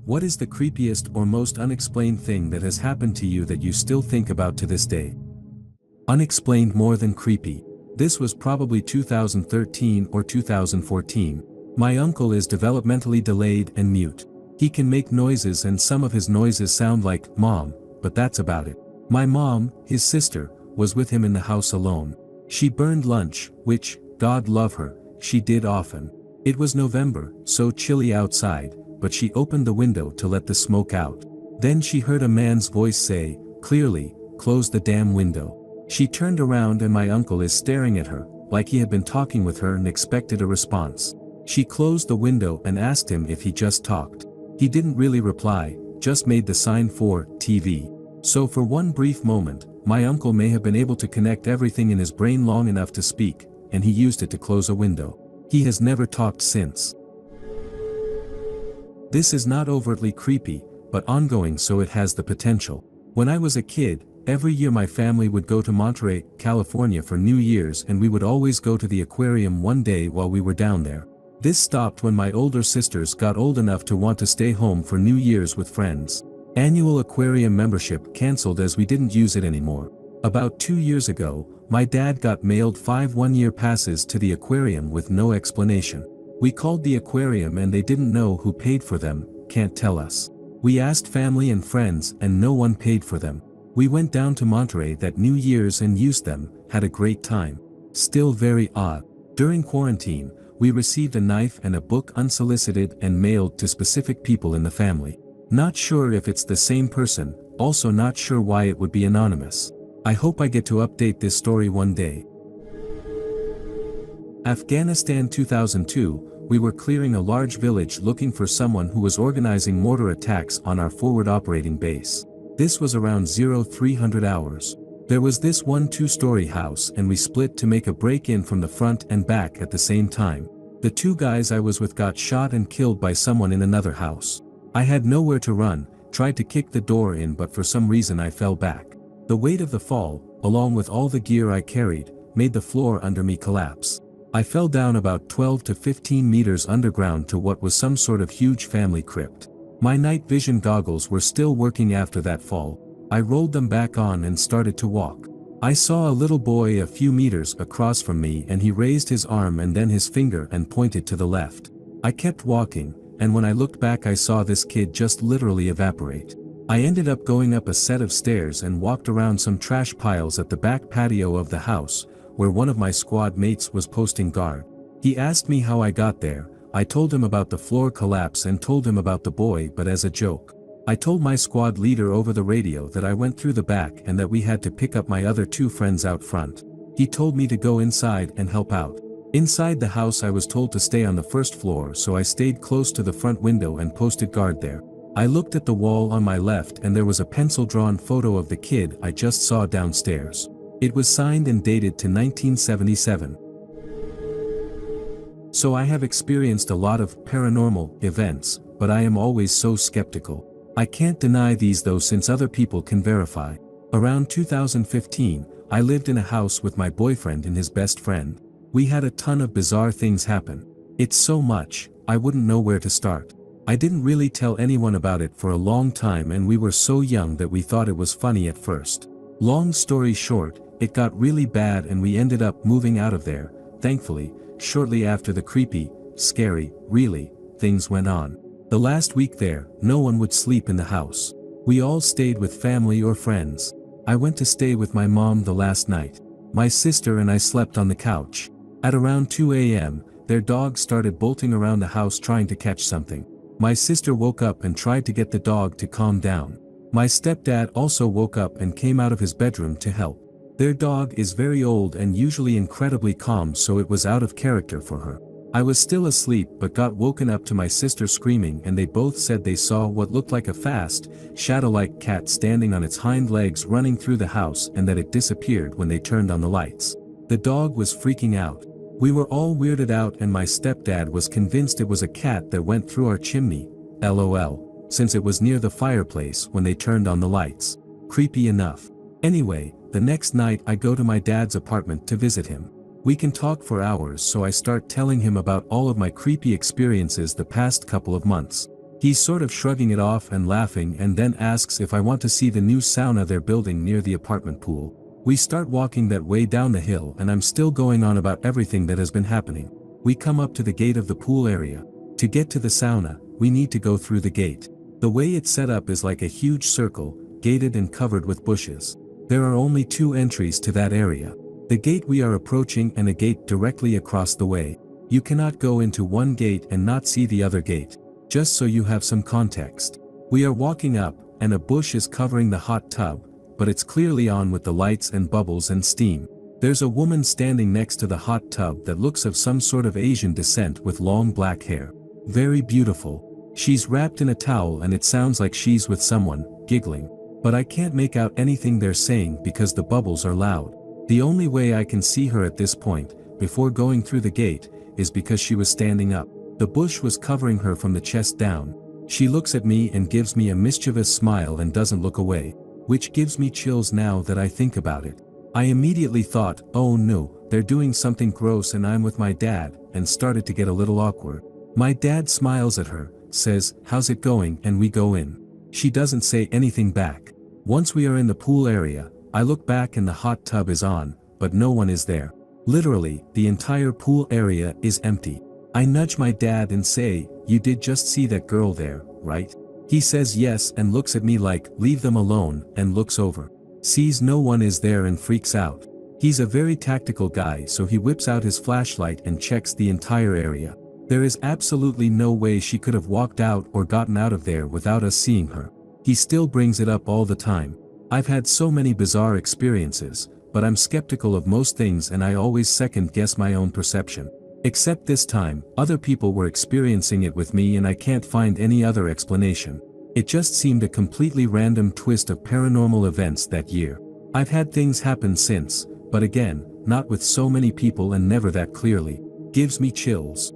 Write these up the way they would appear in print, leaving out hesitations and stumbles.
What is the creepiest or most unexplained thing that has happened to you that you still think about to this day? Unexplained more than creepy. This was probably 2013 or 2014. My uncle is developmentally delayed and mute. He can make noises and some of his noises sound like "Mom," but that's about it. My mom, his sister, was with him in the house alone. She burned lunch, which, God love her, she did often. It was November, so chilly outside, but she opened the window to let the smoke out. Then she heard a man's voice say, clearly, "Close the damn window." She turned around and my uncle is staring at her, like he had been talking with her and expected a response. She closed the window and asked him if he just talked. He didn't really reply, just made the sign for TV. So for one brief moment, my uncle may have been able to connect everything in his brain long enough to speak, and he used it to close a window. He has never talked since. This is not overtly creepy, but ongoing, so it has the potential. When I was a kid, every year my family would go to Monterey, California for New Year's, and we would always go to the aquarium one day while we were down there. This stopped when my older sisters got old enough to want to stay home for New Year's with friends. Annual aquarium membership canceled as we didn't use it anymore. About 2 years ago, my dad got mailed 5 one-year passes to the aquarium with no explanation. We called the aquarium and they didn't know who paid for them, can't tell us. We asked family and friends and no one paid for them. We went down to Monterey that New Year's and used them, had a great time. Still very odd. During quarantine, we received a knife and a book unsolicited and mailed to specific people in the family. Not sure if it's the same person, also not sure why it would be anonymous. I hope I get to update this story one day. Afghanistan 2002, we were clearing a large village looking for someone who was organizing mortar attacks on our forward operating base. This was around 0300 hours. There was this one 2-story house and we split to make a break-in from the front and back at the same time. The 2 guys I was with got shot and killed by someone in another house. I had nowhere to run, tried to kick the door in, but for some reason I fell back. The weight of the fall, along with all the gear I carried, made the floor under me collapse. I fell down about 12 to 15 meters underground to what was some sort of huge family crypt. My night vision goggles were still working after that fall. I rolled them back on and started to walk. I saw a little boy a few meters across from me and he raised his arm and then his finger and pointed to the left. I kept walking, and when I looked back I saw this kid just literally evaporate. I ended up going up a set of stairs and walked around some trash piles at the back patio of the house, where one of my squad mates was posting guard. He asked me how I got there. I told him about the floor collapse and told him about the boy, but as a joke. I told my squad leader over the radio that I went through the back and that we had to pick up my other 2 friends out front. He told me to go inside and help out. Inside the house I was told to stay on the 1st floor, so I stayed close to the front window and posted guard there. I looked at the wall on my left and there was a pencil-drawn photo of the kid I just saw downstairs. It was signed and dated to 1977. So I have experienced a lot of paranormal events, but I am always so skeptical. I can't deny these though, since other people can verify. Around 2015, I lived in a house with my boyfriend and his best friend. We had a ton of bizarre things happen. It's so much, I wouldn't know where to start. I didn't really tell anyone about it for a long time and we were so young that we thought it was funny at first. Long story short, it got really bad and we ended up moving out of there, thankfully, shortly after the creepy, scary, really, things went on. The last week there, no one would sleep in the house. We all stayed with family or friends. I went to stay with my mom the last night. My sister and I slept on the couch. At around 2 a.m., their dog started bolting around the house trying to catch something. My sister woke up and tried to get the dog to calm down. My stepdad also woke up and came out of his bedroom to help. Their dog is very old and usually incredibly calm, so it was out of character for her. I was still asleep but got woken up to my sister screaming, and they both said they saw what looked like a fast, shadow-like cat standing on its hind legs running through the house and that it disappeared when they turned on the lights. The dog was freaking out. We were all weirded out and my stepdad was convinced it was a cat that went through our chimney, LOL, since it was near the fireplace when they turned on the lights. Creepy enough. Anyway, the next night I go to my dad's apartment to visit him. We can talk for hours, so I start telling him about all of my creepy experiences the past couple of months. He's sort of shrugging it off and laughing and then asks if I want to see the new sauna they're building near the apartment pool. We start walking that way down the hill and I'm still going on about everything that has been happening. We come up to the gate of the pool area. To get to the sauna, we need to go through the gate. The way it's set up is like a huge circle, gated and covered with bushes. There are only 2 entries to that area. The gate we are approaching and a gate directly across the way. You cannot go into one gate and not see the other gate. Just so you have some context. We are walking up, and a bush is covering the hot tub, but it's clearly on with the lights and bubbles and steam. There's a woman standing next to the hot tub that looks of some sort of Asian descent with long black hair. Very beautiful. She's wrapped in a towel and it sounds like she's with someone, giggling. But I can't make out anything they're saying because the bubbles are loud. The only way I can see her at this point, before going through the gate, is because she was standing up. The bush was covering her from the chest down. She looks at me and gives me a mischievous smile and doesn't look away, which gives me chills now that I think about it. I immediately thought, oh no, they're doing something gross and I'm with my dad, and started to get a little awkward. My dad smiles at her, says, how's it going, and we go in. She doesn't say anything back. Once we are in the pool area, I look back and the hot tub is on, but no one is there. Literally, the entire pool area is empty. I nudge my dad and say, you did just see that girl there, right? He says yes and looks at me like, leave them alone, and looks over. Sees no one is there and freaks out. He's a very tactical guy, so he whips out his flashlight and checks the entire area. There is absolutely no way she could have walked out or gotten out of there without us seeing her. He still brings it up all the time. I've had so many bizarre experiences, but I'm skeptical of most things and I always second guess my own perception. Except this time, other people were experiencing it with me and I can't find any other explanation. It just seemed a completely random twist of paranormal events that year. I've had things happen since, but again, not with so many people and never that clearly. Gives me chills.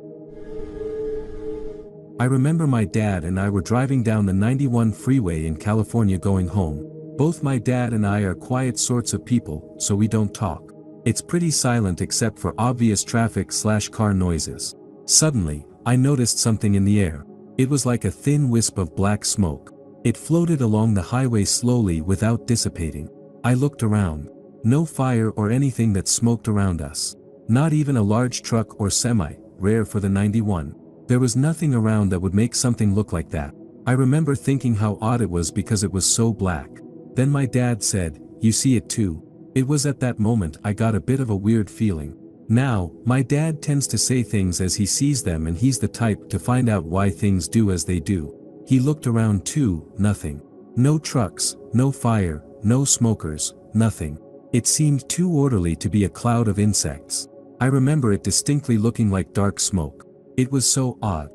I remember my dad and I were driving down the 91 freeway in California going home. Both my dad and I are quiet sorts of people, so we don't talk. It's pretty silent except for obvious traffic/car noises. Suddenly, I noticed something in the air. It was like a thin wisp of black smoke. It floated along the highway slowly without dissipating. I looked around. No fire or anything that smoked around us. Not even a large truck or semi, rare for the 91. There was nothing around that would make something look like that. I remember thinking how odd it was because it was so black. Then my dad said, you see it too? It was at that moment I got a bit of a weird feeling. Now, my dad tends to say things as he sees them and he's the type to find out why things do as they do. He looked around too, nothing. No trucks, no fire, no smokers, nothing. It seemed too orderly to be a cloud of insects. I remember it distinctly looking like dark smoke. It was so odd.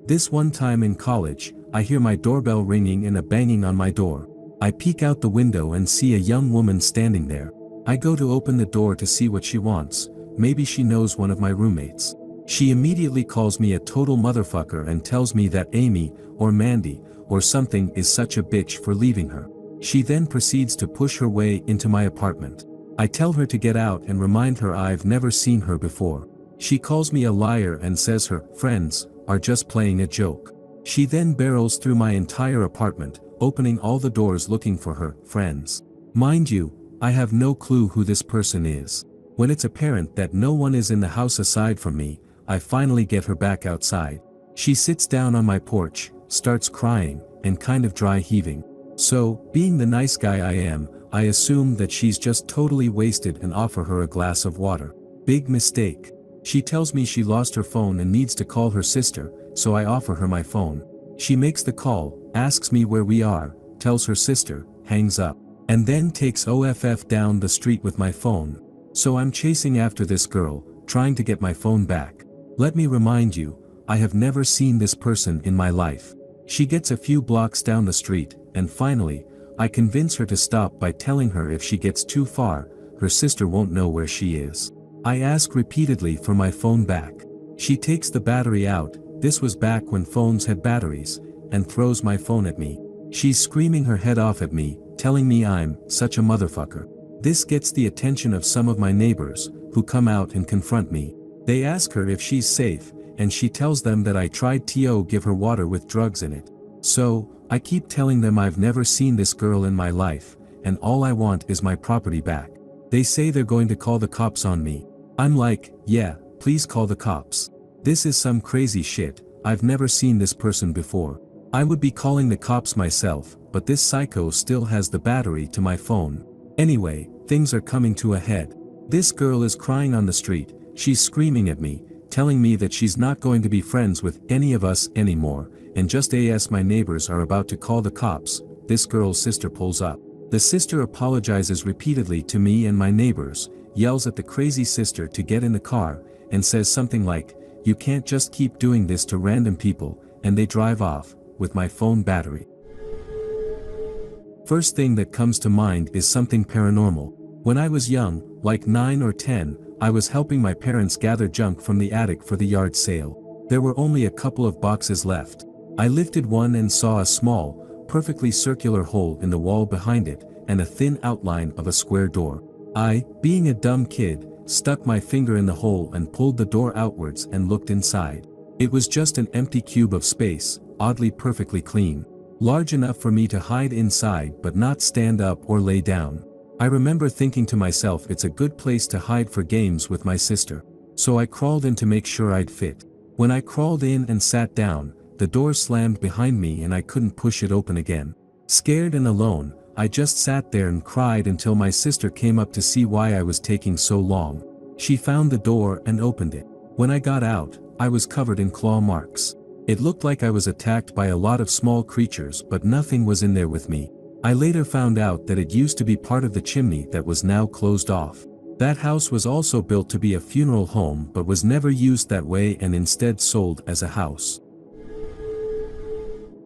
This one time in college, I hear my doorbell ringing and a banging on my door. I peek out the window and see a young woman standing there. I go to open the door to see what she wants. Maybe she knows one of my roommates. She immediately calls me a total motherfucker and tells me that Amy, or Mandy, or something is such a bitch for leaving her. She then proceeds to push her way into my apartment. I tell her to get out and remind her I've never seen her before. She calls me a liar and says her friends are just playing a joke. She then barrels through my entire apartment, opening all the doors looking for her friends. Mind you, I have no clue who this person is. When it's apparent that no one is in the house aside from me, I finally get her back outside. She sits down on my porch, starts crying, and kind of dry heaving. So, being the nice guy I am, I assume that she's just totally wasted and offer her a glass of water. Big mistake. She tells me she lost her phone and needs to call her sister, so I offer her my phone. She makes the call, asks me where we are, tells her sister, hangs up, and then takes off down the street with my phone. So I'm chasing after this girl, trying to get my phone back. Let me remind you, I have never seen this person in my life. She gets a few blocks down the street, and finally, I convince her to stop by telling her if she gets too far, her sister won't know where she is. I ask repeatedly for my phone back. She takes the battery out, this was back when phones had batteries, and throws my phone at me. She's screaming her head off at me, telling me I'm such a motherfucker. This gets the attention of some of my neighbors, who come out and confront me. They ask her if she's safe, and she tells them that I tried to give her water with drugs in it. So, I keep telling them I've never seen this girl in my life, and all I want is my property back. They say they're going to call the cops on me. I'm like, yeah, please call the cops. This is some crazy shit, I've never seen this person before. I would be calling the cops myself, but this psycho still has the battery to my phone. Anyway, things are coming to a head. This girl is crying on the street, she's screaming at me, telling me that she's not going to be friends with any of us anymore, and just as my neighbors are about to call the cops, this girl's sister pulls up. The sister apologizes repeatedly to me and my neighbors, yells at the crazy sister to get in the car, and says something like, "You can't just keep doing this to random people," and they drive off, with my phone battery. First thing that comes to mind is something paranormal. When I was young, like 9 or 10, I was helping my parents gather junk from the attic for the yard sale. There were only a couple of boxes left. I lifted one and saw a small, perfectly circular hole in the wall behind it, and a thin outline of a square door. I, being a dumb kid, stuck my finger in the hole and pulled the door outwards and looked inside. It was just an empty cube of space, oddly perfectly clean. Large enough for me to hide inside but not stand up or lay down. I remember thinking to myself it's a good place to hide for games with my sister. So I crawled in to make sure I'd fit. When I crawled in and sat down, the door slammed behind me and I couldn't push it open again. Scared and alone, I just sat there and cried until my sister came up to see why I was taking so long. She found the door and opened it. When I got out, I was covered in claw marks. It looked like I was attacked by a lot of small creatures, but nothing was in there with me. I later found out that it used to be part of the chimney that was now closed off. That house was also built to be a funeral home but was never used that way and instead sold as a house.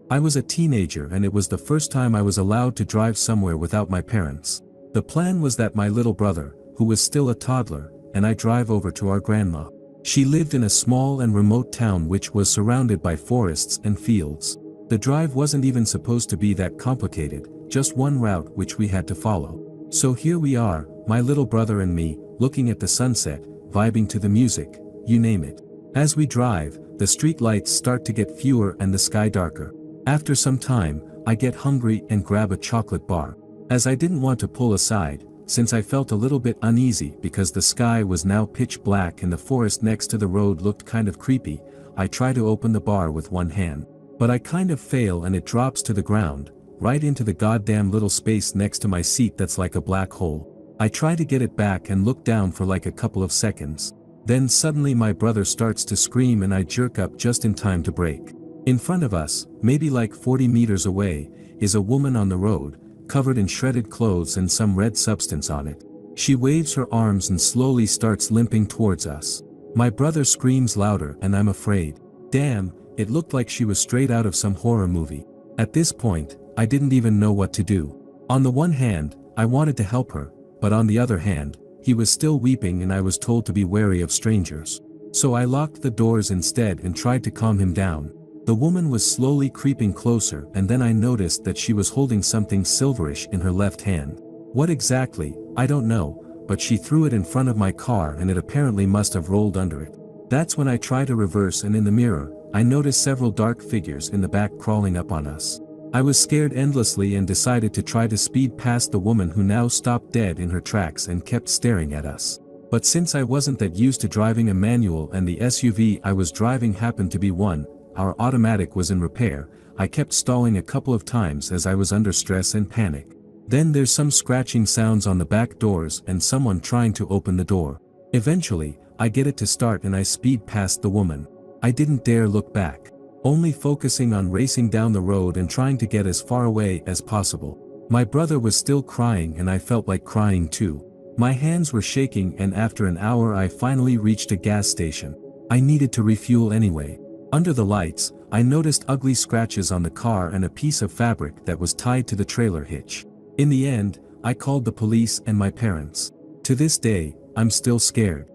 I was a teenager and it was the first time I was allowed to drive somewhere without my parents. The plan was that my little brother, who was still a toddler, and I drive over to our grandma. She lived in a small and remote town which was surrounded by forests and fields. The drive wasn't even supposed to be that complicated, just one route which we had to follow. So here we are, my little brother and me, looking at the sunset, vibing to the music, you name it. As we drive, the street lights start to get fewer and the sky darker. After some time, I get hungry and grab a chocolate bar. As I didn't want to pull aside, since I felt a little bit uneasy because the sky was now pitch black and the forest next to the road looked kind of creepy, I try to open the bar with one hand. But I kind of fail and it drops to the ground, right into the goddamn little space next to my seat that's like a black hole. I try to get it back and look down for like a couple of seconds. Then suddenly my brother starts to scream and I jerk up just in time to brake. In front of us, maybe like 40 meters away, is a woman on the road, covered in shredded clothes and some red substance on it. She waves her arms and slowly starts limping towards us. My brother screams louder and I'm afraid. Damn, it looked like she was straight out of some horror movie. At this point, I didn't even know what to do. On the one hand, I wanted to help her, but on the other hand, he was still weeping and I was told to be wary of strangers. So I locked the doors instead and tried to calm him down. The woman was slowly creeping closer and then I noticed that she was holding something silverish in her left hand. What exactly, I don't know, but she threw it in front of my car and it apparently must have rolled under it. That's when I tried to reverse and in the mirror, I noticed several dark figures in the back crawling up on us. I was scared endlessly and decided to try to speed past the woman who now stopped dead in her tracks and kept staring at us. But since I wasn't that used to driving a manual and the SUV I was driving happened to be one, our automatic was in repair, I kept stalling a couple of times as I was under stress and panic. Then there's some scratching sounds on the back doors and someone trying to open the door. Eventually, I get it to start and I speed past the woman. I didn't dare look back, only focusing on racing down the road and trying to get as far away as possible. My brother was still crying and I felt like crying too. My hands were shaking and after an hour I finally reached a gas station. I needed to refuel anyway. Under the lights, I noticed ugly scratches on the car and a piece of fabric that was tied to the trailer hitch. In the end, I called the police and my parents. To this day, I'm still scared.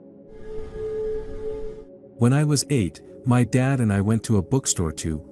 When I was 8, my dad and I went to a bookstore to,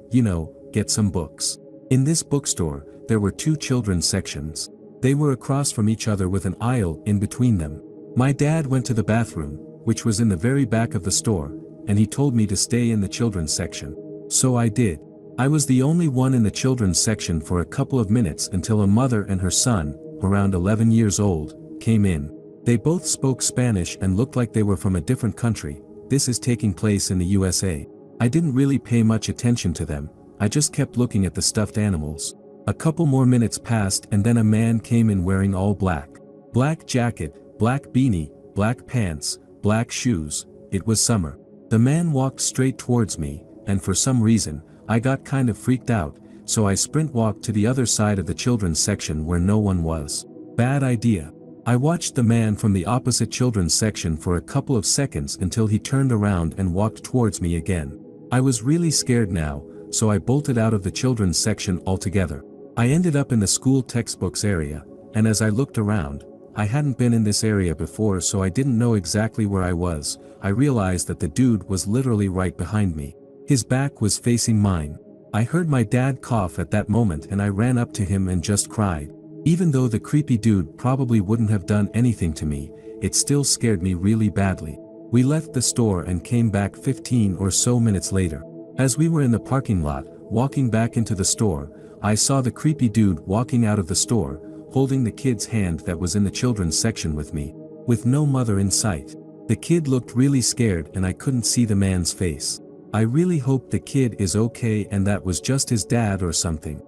get some books. In this bookstore, there were 2 children's sections. They were across from each other with an aisle in between them. My dad went to the bathroom, which was in the very back of the store, and he told me to stay in the children's section. So I did. I was the only one in the children's section for a couple of minutes until a mother and her son, around 11 years old, came in. They both spoke Spanish and looked like they were from a different country. This is taking place in the USA. I didn't really pay much attention to them, I just kept looking at the stuffed animals. A couple more minutes passed and then a man came in wearing all black. Black jacket, black beanie, black pants, black shoes. It was summer. The man walked straight towards me, and for some reason, I got kind of freaked out, so I sprint walked to the other side of the children's section where no one was. Bad idea. I watched the man from the opposite children's section for a couple of seconds until he turned around and walked towards me again. I was really scared now, so I bolted out of the children's section altogether. I ended up in the school textbooks area, and as I looked around, I hadn't been in this area before so I didn't know exactly where I was. I realized that the dude was literally right behind me. His back was facing mine. I heard my dad cough at that moment and I ran up to him and just cried. Even though the creepy dude probably wouldn't have done anything to me, it still scared me really badly. We left the store and came back 15 or so minutes later. As we were in the parking lot, walking back into the store, I saw the creepy dude walking out of the store, holding the kid's hand that was in the children's section with me, with no mother in sight. The kid looked really scared and I couldn't see the man's face. I really hope the kid is okay and that was just his dad or something.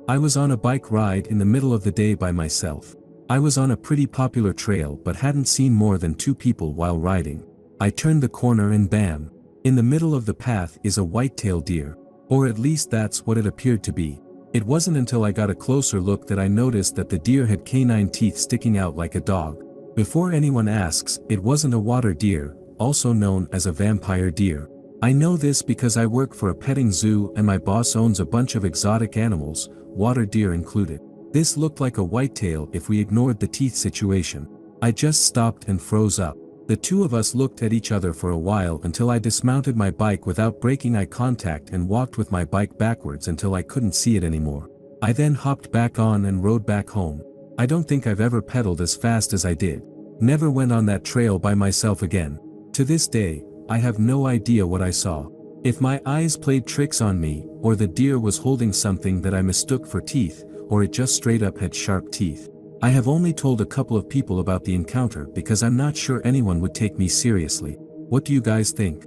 I was on a bike ride in the middle of the day by myself. I was on a pretty popular trail but hadn't seen more than 2 people while riding. I turned the corner and bam! In the middle of the path is a white-tailed deer. Or at least that's what it appeared to be. It wasn't until I got a closer look that I noticed that the deer had canine teeth sticking out like a dog. Before anyone asks, it wasn't a water deer, also known as a vampire deer. I know this because I work for a petting zoo and my boss owns a bunch of exotic animals, water deer included. This looked like a whitetail if we ignored the teeth situation. I just stopped and froze up. The two of us looked at each other for a while until I dismounted my bike without breaking eye contact and walked with my bike backwards until I couldn't see it anymore. I then hopped back on and rode back home. I don't think I've ever pedaled as fast as I did. Never went on that trail by myself again. To this day, I have no idea what I saw. If my eyes played tricks on me, or the deer was holding something that I mistook for teeth, or it just straight up had sharp teeth. I have only told a couple of people about the encounter because I'm not sure anyone would take me seriously. What do you guys think?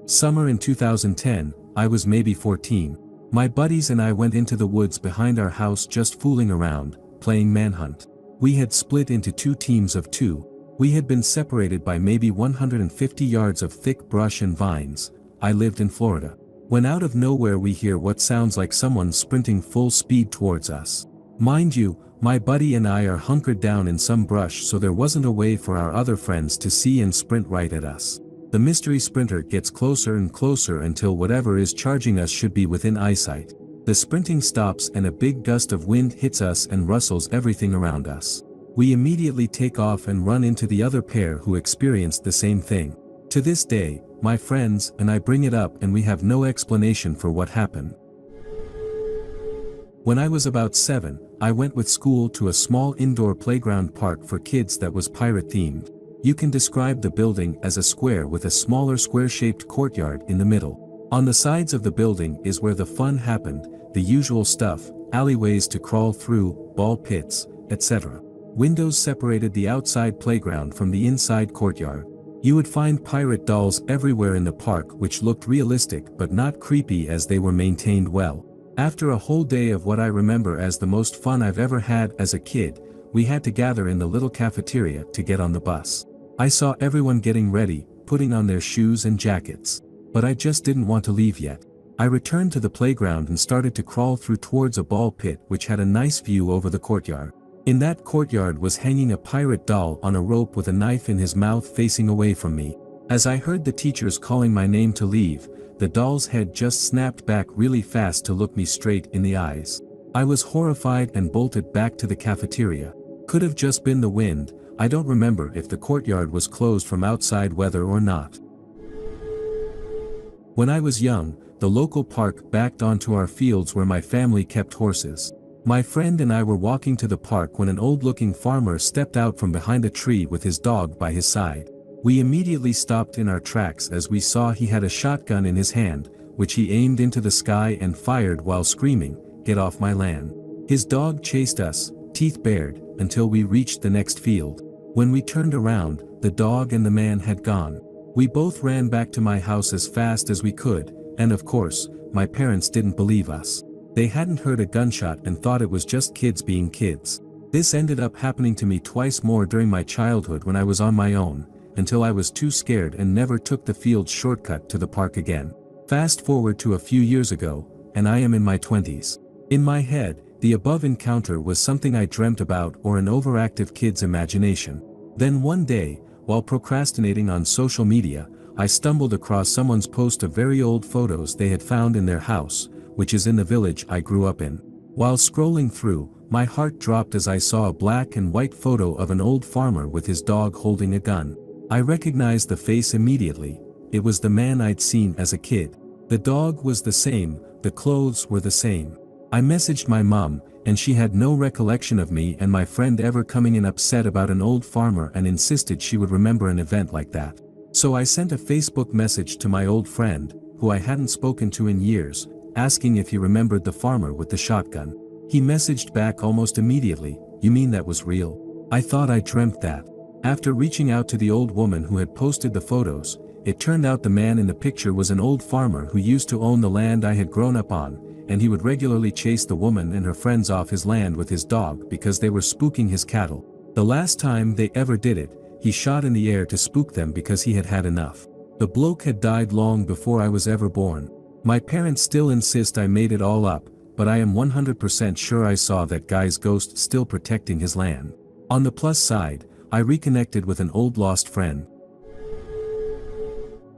Summer in 2010, I was maybe 14. My buddies and I went into the woods behind our house just fooling around, playing manhunt. We had split into 2 teams of 2. We had been separated by maybe 150 yards of thick brush and vines. I lived in Florida. When out of nowhere we hear what sounds like someone sprinting full speed towards us. Mind you, my buddy and I are hunkered down in some brush so there wasn't a way for our other friends to see and sprint right at us. The mystery sprinter gets closer and closer until whatever is charging us should be within eyesight. The sprinting stops and a big gust of wind hits us and rustles everything around us. We immediately take off and run into the other pair who experienced the same thing. To this day, my friends and I bring it up and we have no explanation for what happened. When I was about 7, I went with school to a small indoor playground park for kids that was pirate themed. You can describe the building as a square with a smaller square-shaped courtyard in the middle. On the sides of the building is where the fun happened, the usual stuff, alleyways to crawl through, ball pits, etc. Windows separated the outside playground from the inside courtyard. You would find pirate dolls everywhere in the park which looked realistic but not creepy as they were maintained well. After a whole day of what I remember as the most fun I've ever had as a kid, we had to gather in the little cafeteria to get on the bus. I saw everyone getting ready, putting on their shoes and jackets. But I just didn't want to leave yet. I returned to the playground and started to crawl through towards a ball pit which had a nice view over the courtyard. In that courtyard was hanging a pirate doll on a rope with a knife in his mouth facing away from me. As I heard the teachers calling my name to leave, the doll's head just snapped back really fast to look me straight in the eyes. I was horrified and bolted back to the cafeteria. Could have just been the wind. I don't remember if the courtyard was closed from outside weather or not. When I was young, the local park backed onto our fields where my family kept horses. My friend and I were walking to the park when an old-looking farmer stepped out from behind a tree with his dog by his side. We immediately stopped in our tracks as we saw he had a shotgun in his hand, which he aimed into the sky and fired while screaming, "Get off my land." His dog chased us, teeth bared, until we reached the next field. When we turned around, the dog and the man had gone. We both ran back to my house as fast as we could, and of course, my parents didn't believe us. They hadn't heard a gunshot and thought it was just kids being kids. This ended up happening to me twice more during my childhood when I was on my own, until I was too scared and never took the field shortcut to the park again. Fast forward to a few years ago, and I am in my 20s. In my head, the above encounter was something I dreamt about or an overactive kid's imagination. Then one day, while procrastinating on social media, I stumbled across someone's post of very old photos they had found in their house, which is in the village I grew up in. While scrolling through, my heart dropped as I saw a black and white photo of an old farmer with his dog holding a gun. I recognized the face immediately. It was the man I'd seen as a kid. The dog was the same, the clothes were the same. I messaged my mom, and she had no recollection of me and my friend ever coming in upset about an old farmer and insisted she would remember an event like that. So I sent a Facebook message to my old friend, who I hadn't spoken to in years, asking if he remembered the farmer with the shotgun. He messaged back almost immediately, "You mean that was real? I thought I dreamt that." After reaching out to the old woman who had posted the photos, it turned out the man in the picture was an old farmer who used to own the land I had grown up on, and he would regularly chase the woman and her friends off his land with his dog because they were spooking his cattle. The last time they ever did it, he shot in the air to spook them because he had had enough. The bloke had died long before I was ever born. My parents still insist I made it all up, but I am 100% sure I saw that guy's ghost still protecting his land. On the plus side, I reconnected with an old lost friend.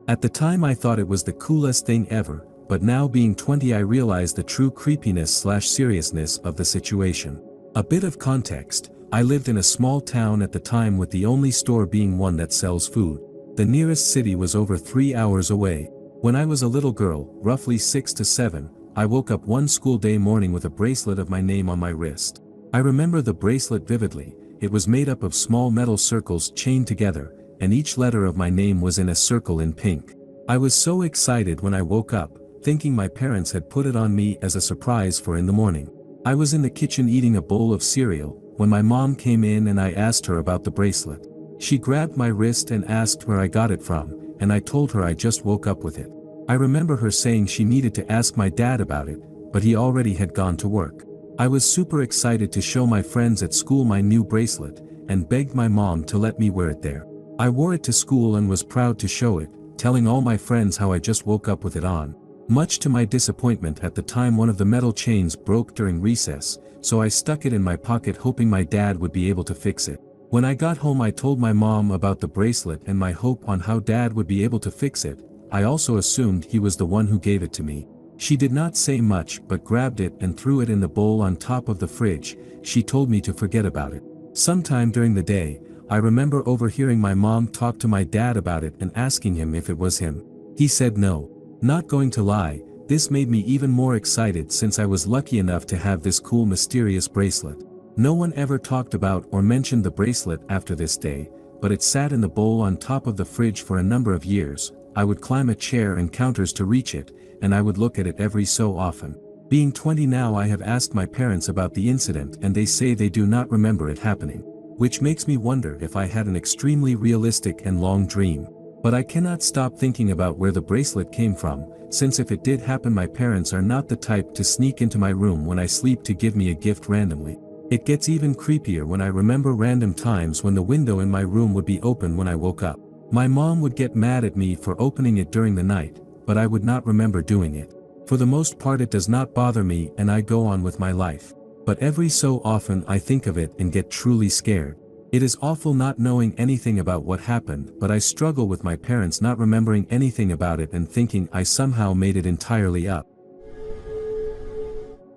At the time I thought it was the coolest thing ever, but now being 20 I realized the true creepiness/seriousness of the situation. A bit of context, I lived in a small town at the time with the only store being one that sells food. The nearest city was over 3 hours away. When I was a little girl, roughly 6 to 7, I woke up one school day morning with a bracelet of my name on my wrist. I remember the bracelet vividly. It was made up of small metal circles chained together, and each letter of my name was in a circle in pink. I was so excited when I woke up, thinking my parents had put it on me as a surprise for in the morning. I was in the kitchen eating a bowl of cereal, when my mom came in and I asked her about the bracelet. She grabbed my wrist and asked where I got it from, and I told her I just woke up with it. I remember her saying she needed to ask my dad about it, but he already had gone to work. I was super excited to show my friends at school my new bracelet, and begged my mom to let me wear it there. I wore it to school and was proud to show it, telling all my friends how I just woke up with it on. Much to my disappointment at the time one of the metal chains broke during recess, so I stuck it in my pocket hoping my dad would be able to fix it. When I got home I told my mom about the bracelet and my hope on how dad would be able to fix it. I also assumed he was the one who gave it to me. She did not say much but grabbed it and threw it in the bowl on top of the fridge. She told me to forget about it. Sometime during the day, I remember overhearing my mom talk to my dad about it and asking him if it was him. He said no. Not going to lie, this made me even more excited since I was lucky enough to have this cool mysterious bracelet. No one ever talked about or mentioned the bracelet after this day, but it sat in the bowl on top of the fridge for a number of years. I would climb a chair and counters to reach it, and I would look at it every so often. Being 20 now I have asked my parents about the incident and they say they do not remember it happening. Which makes me wonder if I had an extremely realistic and long dream. But I cannot stop thinking about where the bracelet came from, since if it did happen my parents are not the type to sneak into my room when I sleep to give me a gift randomly. It gets even creepier when I remember random times when the window in my room would be open when I woke up. My mom would get mad at me for opening it during the night, but I would not remember doing it. For the most part it does not bother me and I go on with my life. But every so often I think of it and get truly scared. It is awful not knowing anything about what happened, but I struggle with my parents not remembering anything about it and thinking I somehow made it entirely up.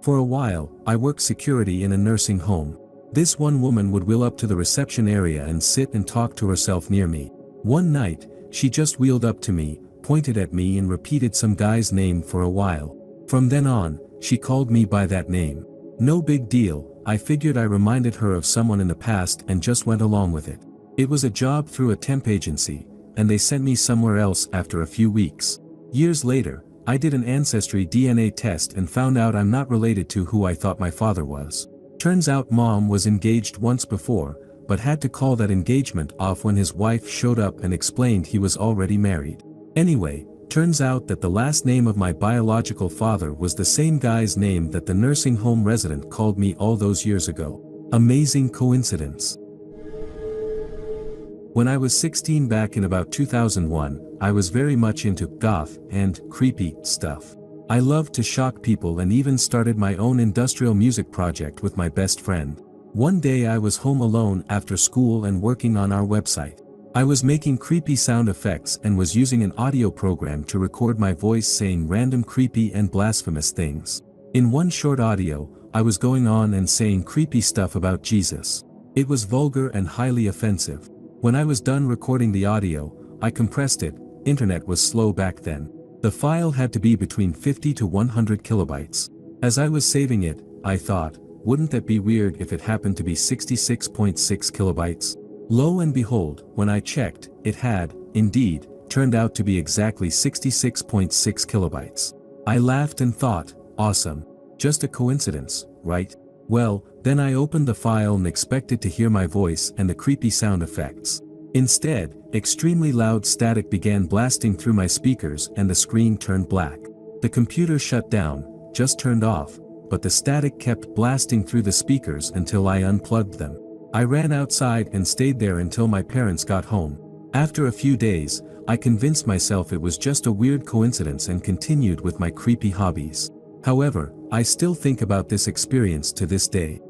For a while, I worked security in a nursing home. This one woman would wheel up to the reception area and sit and talk to herself near me. One night, she just wheeled up to me, pointed at me and repeated some guy's name for a while. From then on, she called me by that name. No big deal, I figured I reminded her of someone in the past and just went along with it. It was a job through a temp agency, and they sent me somewhere else after a few weeks. Years later, I did an ancestry DNA test and found out I'm not related to who I thought my father was. Turns out Mom was engaged once before, but had to call that engagement off when his wife showed up and explained he was already married. Anyway, turns out that the last name of my biological father was the same guy's name that the nursing home resident called me all those years ago. Amazing coincidence. When I was 16 back in about 2001, I was very much into goth and creepy stuff. I loved to shock people and even started my own industrial music project with my best friend. One day I was home alone after school and working on our website. I was making creepy sound effects and was using an audio program to record my voice saying random creepy and blasphemous things. In one short audio, I was going on and saying creepy stuff about Jesus. It was vulgar and highly offensive. When I was done recording the audio, I compressed it. Internet was slow back then. The file had to be between 50 to 100 kilobytes. As I was saving it, I thought, wouldn't that be weird if it happened to be 66.6 kilobytes? Lo and behold, when I checked, it had, indeed, turned out to be exactly 66.6 kilobytes. I laughed and thought, awesome. Just a coincidence, right? Well, then I opened the file and expected to hear my voice and the creepy sound effects. Instead, extremely loud static began blasting through my speakers and the screen turned black. The computer shut down, just turned off, but the static kept blasting through the speakers until I unplugged them. I ran outside and stayed there until my parents got home. After a few days, I convinced myself it was just a weird coincidence and continued with my creepy hobbies. However, I still think about this experience to this day.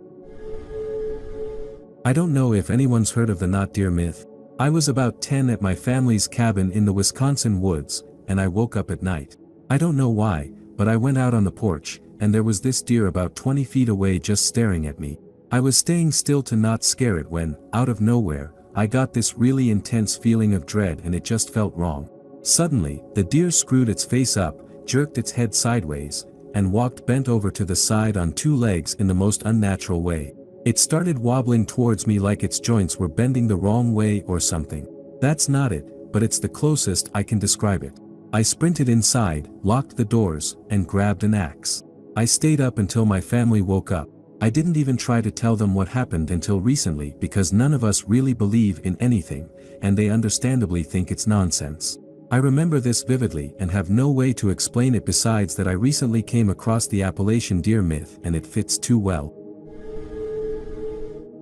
I don't know if anyone's heard of the not deer myth. I was about 10 at my family's cabin in the Wisconsin woods, and I woke up at night. I don't know why, but I went out on the porch, and there was this deer about 20 feet away just staring at me. I was staying still to not scare it when, out of nowhere, I got this really intense feeling of dread and it just felt wrong. Suddenly, the deer screwed its face up, jerked its head sideways, and walked bent over to the side on two legs in the most unnatural way. It started wobbling towards me like its joints were bending the wrong way or something. That's not it, but it's the closest I can describe it. I sprinted inside, locked the doors, and grabbed an axe. I stayed up until my family woke up. I didn't even try to tell them what happened until recently because none of us really believe in anything, and they understandably think it's nonsense. I remember this vividly and have no way to explain it besides that I recently came across the Appalachian deer myth and it fits too well.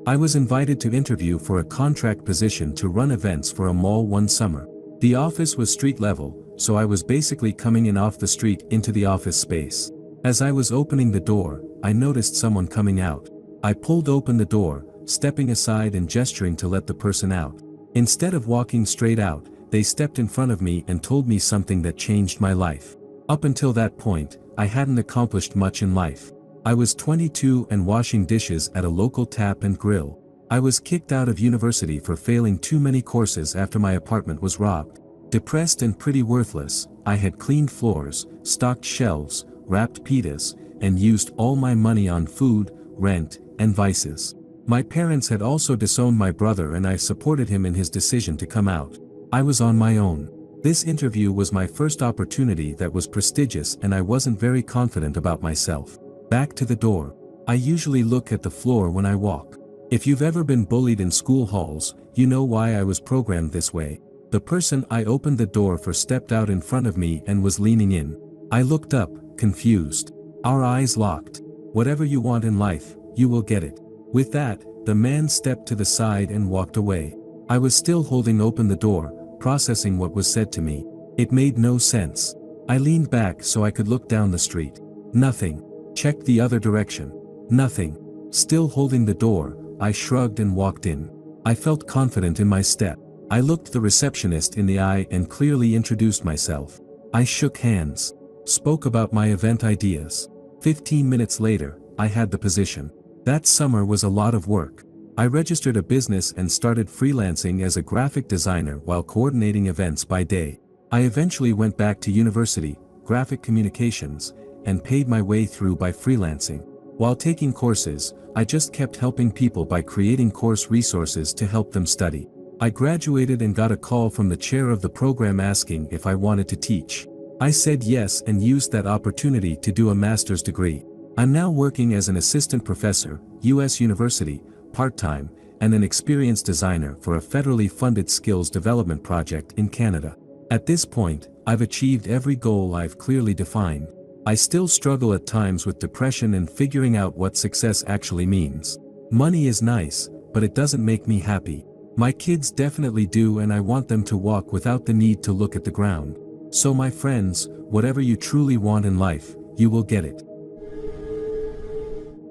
I was invited to interview for a contract position to run events for a mall one summer. The office was street level, so I was basically coming in off the street into the office space. As I was opening the door, I noticed someone coming out. I pulled open the door, stepping aside and gesturing to let the person out. Instead of walking straight out, they stepped in front of me and told me something that changed my life. Up until that point, I hadn't accomplished much in life. I was 22 and washing dishes at a local tap and grill. I was kicked out of university for failing too many courses after my apartment was robbed. Depressed and pretty worthless, I had cleaned floors, stocked shelves, wrapped pitas, and used all my money on food, rent, and vices. My parents had also disowned my brother and I supported him in his decision to come out. I was on my own. This interview was my first opportunity that was prestigious and I wasn't very confident about myself. Back to the door. I usually look at the floor when I walk. If you've ever been bullied in school halls, you know why I was programmed this way. The person I opened the door for stepped out in front of me and was leaning in. I looked up, confused. Our eyes locked. Whatever you want in life, you will get it. With that, the man stepped to the side and walked away. I was still holding open the door, processing what was said to me. It made no sense. I leaned back so I could look down the street. Nothing. Checked the other direction. Nothing. Still holding the door, I shrugged and walked in. I felt confident in my step. I looked the receptionist in the eye and clearly introduced myself. I shook hands. Spoke about my event ideas. 15 minutes later, I had the position. That summer was a lot of work. I registered a business and started freelancing as a graphic designer while coordinating events by day. I eventually went back to university, graphic communications, and paid my way through by freelancing. While taking courses, I just kept helping people by creating course resources to help them study. I graduated and got a call from the chair of the program asking if I wanted to teach. I said yes and used that opportunity to do a master's degree. I'm now working as an assistant professor, U.S. University, part-time, and an experienced designer for a federally funded skills development project in Canada. At this point, I've achieved every goal I've clearly defined. I still struggle at times with depression and figuring out what success actually means. Money is nice, but it doesn't make me happy. My kids definitely do, and I want them to walk without the need to look at the ground. So my friends, whatever you truly want in life, you will get it.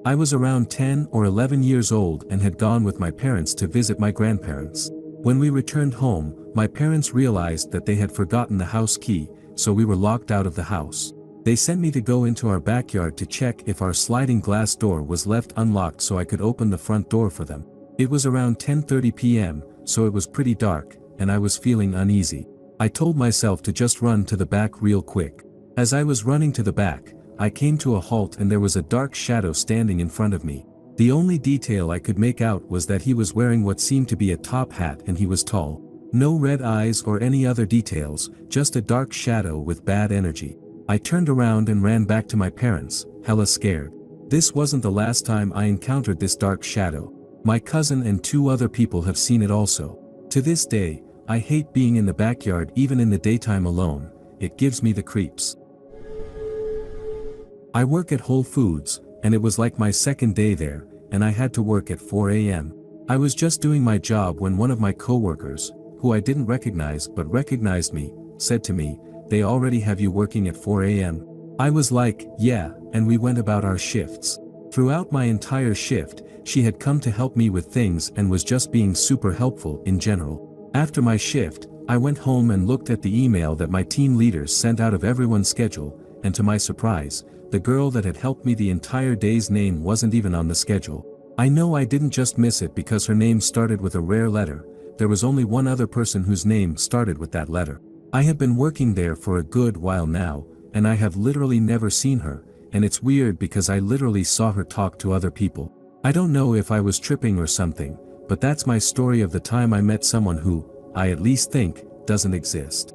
I was around 10 or 11 years old and had gone with my parents to visit my grandparents. When we returned home, my parents realized that they had forgotten the house key, so we were locked out of the house. They sent me to go into our backyard to check if our sliding glass door was left unlocked so I could open the front door for them. It was around 10:30 p.m., so it was pretty dark, and I was feeling uneasy. I told myself to just run to the back real quick. As I was running to the back, I came to a halt and there was a dark shadow standing in front of me. The only detail I could make out was that he was wearing what seemed to be a top hat and he was tall. No red eyes or any other details, just a dark shadow with bad energy. I turned around and ran back to my parents, hella scared. This wasn't the last time I encountered this dark shadow. My cousin and 2 other people have seen it also. To this day, I hate being in the backyard even in the daytime alone. It gives me the creeps. I work at Whole Foods, and it was like my second day there, and I had to work at 4 a.m. I was just doing my job when one of my coworkers, who I didn't recognize but recognized me, said to me, "They already have you working at 4 a.m. I was like, yeah, and we went about our shifts. Throughout my entire shift, she had come to help me with things and was just being super helpful in general. After my shift, I went home and looked at the email that my team leaders sent out of everyone's schedule, and to my surprise, the girl that had helped me the entire day's name wasn't even on the schedule. I know I didn't just miss it because her name started with a rare letter. There was only one other person whose name started with that letter. I have been working there for a good while now, and I have literally never seen her, and it's weird because I literally saw her talk to other people. I don't know if I was tripping or something, but that's my story of the time I met someone who, I at least think, doesn't exist.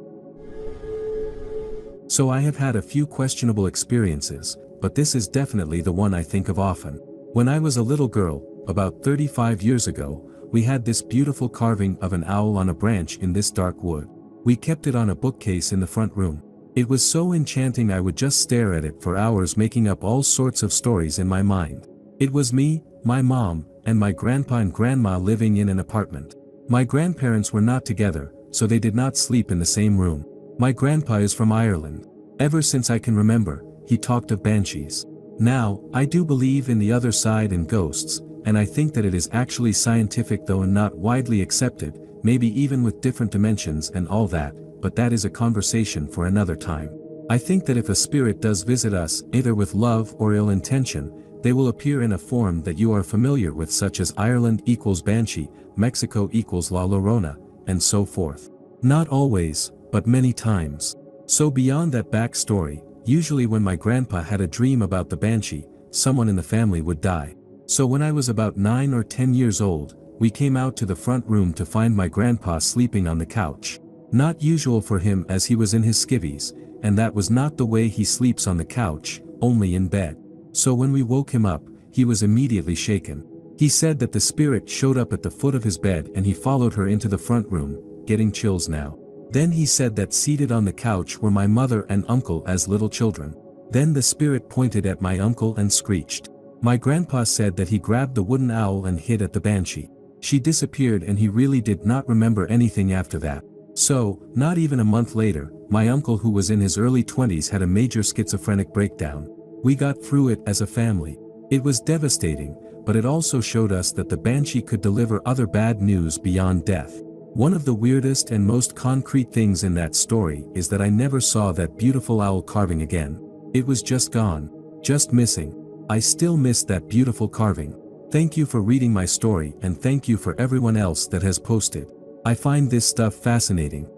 So I have had a few questionable experiences, but this is definitely the one I think of often. When I was a little girl, about 35 years ago, we had this beautiful carving of an owl on a branch in this dark wood. We kept it on a bookcase in the front room. It was so enchanting I would just stare at it for hours making up all sorts of stories in my mind. It was me, my mom, and my grandpa and grandma living in an apartment. My grandparents were not together, so they did not sleep in the same room. My grandpa is from Ireland. Ever since I can remember, he talked of banshees. Now, I do believe in the other side and ghosts, and I think that it is actually scientific though and not widely accepted, maybe even with different dimensions and all that, but that is a conversation for another time. I think that if a spirit does visit us, either with love or ill intention, they will appear in a form that you are familiar with, such as Ireland equals Banshee, Mexico equals La Llorona, and so forth. Not always, but many times. So beyond that backstory, usually when my grandpa had a dream about the Banshee, someone in the family would die. So when I was about 9 or 10 years old, we came out to the front room to find my grandpa sleeping on the couch. Not usual for him as he was in his skivvies, and that was not the way he sleeps on the couch, only in bed. So when we woke him up, he was immediately shaken. He said that the spirit showed up at the foot of his bed and he followed her into the front room, getting chills now. Then he said that seated on the couch were my mother and uncle as little children. Then the spirit pointed at my uncle and screeched. My grandpa said that he grabbed the wooden owl and hid at the Banshee. She disappeared and he really did not remember anything after that. So, not even a month later, my uncle who was in his early 20s had a major schizophrenic breakdown. We got through it as a family. It was devastating, but it also showed us that the Banshee could deliver other bad news beyond death. One of the weirdest and most concrete things in that story is that I never saw that beautiful owl carving again. It was just gone. Just missing. I still miss that beautiful carving. Thank you for reading my story and thank you for everyone else that has posted. I find this stuff fascinating.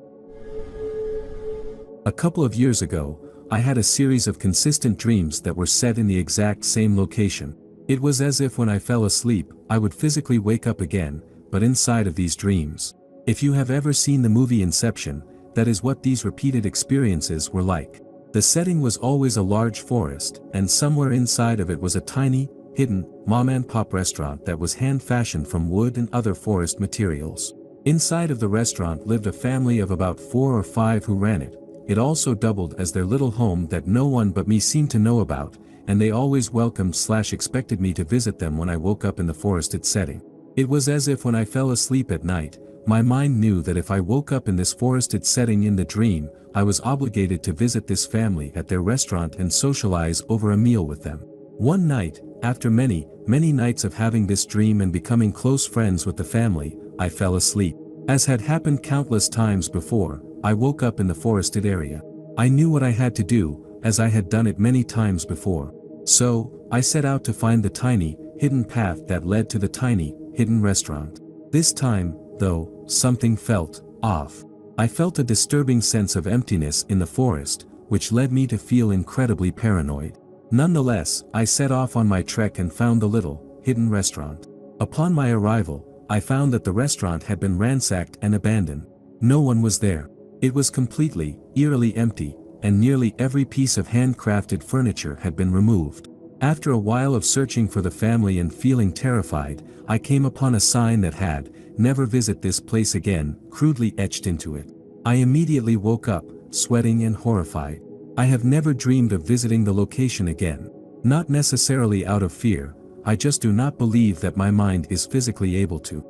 A couple of years ago, I had a series of consistent dreams that were set in the exact same location. It was as if when I fell asleep, I would physically wake up again, but inside of these dreams. If you have ever seen the movie Inception, that is what these repeated experiences were like. The setting was always a large forest, and somewhere inside of it was a tiny, hidden, mom-and-pop restaurant that was hand-fashioned from wood and other forest materials. Inside of the restaurant lived a family of about 4 or 5 who ran it. It also doubled as their little home that no one but me seemed to know about, and they always welcomed/expected me to visit them when I woke up in the forested setting. It was as if when I fell asleep at night, my mind knew that if I woke up in this forested setting in the dream, I was obligated to visit this family at their restaurant and socialize over a meal with them. One night, after many, many nights of having this dream and becoming close friends with the family, I fell asleep. As had happened countless times before, I woke up in the forested area. I knew what I had to do, as I had done it many times before. So, I set out to find the tiny, hidden path that led to the tiny, hidden restaurant. This time, though, something felt off. I felt a disturbing sense of emptiness in the forest, which led me to feel incredibly paranoid. Nonetheless, I set off on my trek and found the little, hidden restaurant. Upon my arrival, I found that the restaurant had been ransacked and abandoned. No one was there. It was completely, eerily empty, and nearly every piece of handcrafted furniture had been removed. After a while of searching for the family and feeling terrified, I came upon a sign that had, "Never visit this place again," crudely etched into it. I immediately woke up, sweating and horrified. I have never dreamed of visiting the location again. Not necessarily out of fear, I just do not believe that my mind is physically able to.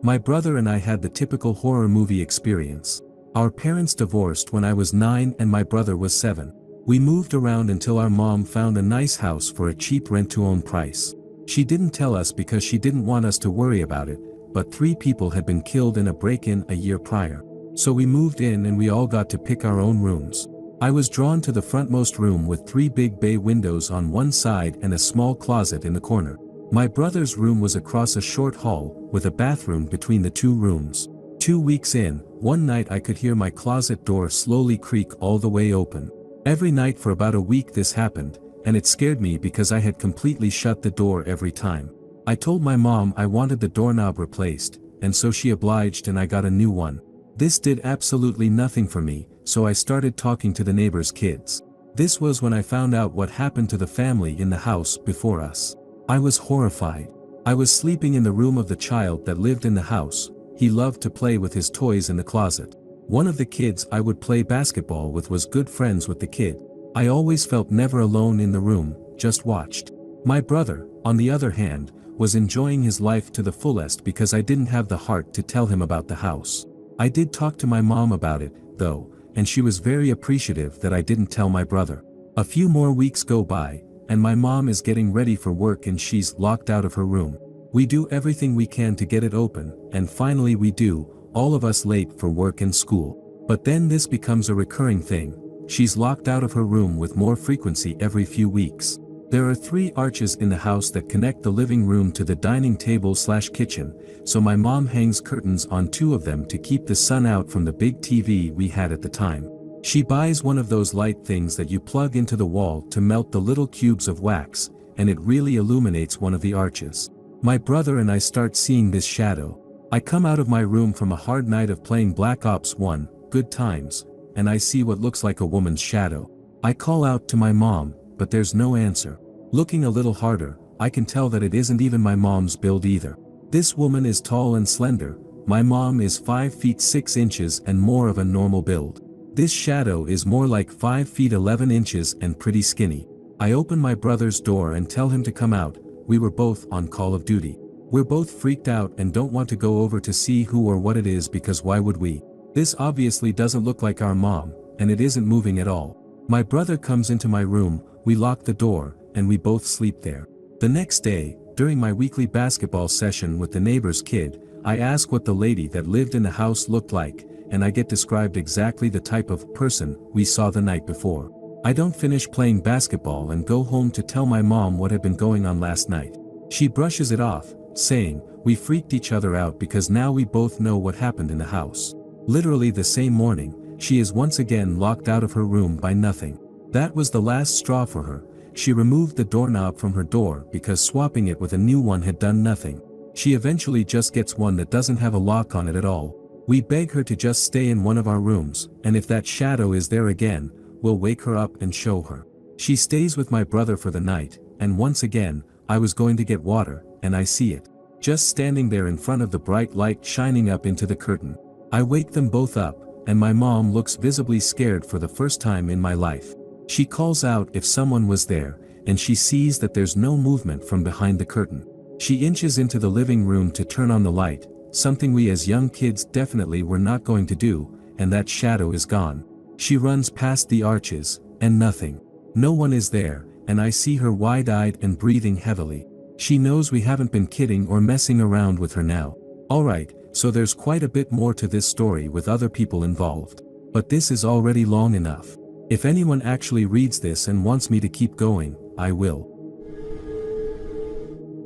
My brother and I had the typical horror movie experience. Our parents divorced when I was 9 and my brother was 7. We moved around until our mom found a nice house for a cheap rent-to-own price. She didn't tell us because she didn't want us to worry about it, but 3 people had been killed in a break-in a year prior. So we moved in and we all got to pick our own rooms. I was drawn to the frontmost room with 3 big bay windows on one side and a small closet in the corner. My brother's room was across a short hall, with a bathroom between the 2 rooms. 2 weeks in, one night I could hear my closet door slowly creak all the way open. Every night for about a week this happened, and it scared me because I had completely shut the door every time. I told my mom I wanted the doorknob replaced, and so she obliged and I got a new one. This did absolutely nothing for me, so I started talking to the neighbors' kids. This was when I found out what happened to the family in the house before us. I was horrified. I was sleeping in the room of the child that lived in the house. He loved to play with his toys in the closet. One of the kids I would play basketball with was good friends with the kid. I always felt never alone in the room, just watched. My brother, on the other hand, was enjoying his life to the fullest because I didn't have the heart to tell him about the house. I did talk to my mom about it, though, and she was very appreciative that I didn't tell my brother. A few more weeks go by, and my mom is getting ready for work and she's locked out of her room. We do everything we can to get it open, and finally we do, all of us late for work and school. But then this becomes a recurring thing. She's locked out of her room with more frequency every few weeks. There are 3 arches in the house that connect the living room to the dining table/kitchen, so my mom hangs curtains on 2 of them to keep the sun out from the big TV we had at the time. She buys one of those light things that you plug into the wall to melt the little cubes of wax, and it really illuminates one of the arches. My brother and I start seeing this shadow. I come out of my room from a hard night of playing Black Ops 1, Good Times, and I see what looks like a woman's shadow. I call out to my mom, but there's no answer. Looking a little harder, I can tell that it isn't even my mom's build either. This woman is tall and slender. My mom is 5 feet 6 inches and more of a normal build. This shadow is more like 5 feet 11 inches and pretty skinny. I open my brother's door and tell him to come out. We were both on Call of Duty. We're both freaked out and don't want to go over to see who or what it is because why would we? This obviously doesn't look like our mom, and it isn't moving at all. My brother comes into my room, we lock the door, and we both sleep there. The next day, during my weekly basketball session with the neighbor's kid, I ask what the lady that lived in the house looked like, and I get described exactly the type of person we saw the night before. I don't finish playing basketball and go home to tell my mom what had been going on last night. She brushes it off, saying, "We freaked each other out because now we both know what happened in the house." Literally the same morning, she is once again locked out of her room by nothing. That was the last straw for her. She removed the doorknob from her door because swapping it with a new one had done nothing. She eventually just gets one that doesn't have a lock on it at all. We beg her to just stay in one of our rooms, and if that shadow is there again, we'll wake her up and show her. She stays with my brother for the night, and once again, I was going to get water, and I see it. Just standing there in front of the bright light shining up into the curtain. I wake them both up, and my mom looks visibly scared for the first time in my life. She calls out if someone was there, and she sees that there's no movement from behind the curtain. She inches into the living room to turn on the light, something we as young kids definitely were not going to do, and that shadow is gone. She runs past the arches, and nothing. No one is there, and I see her wide-eyed and breathing heavily. She knows we haven't been kidding or messing around with her now. Alright, so there's quite a bit more to this story with other people involved. But this is already long enough. If anyone actually reads this and wants me to keep going, I will.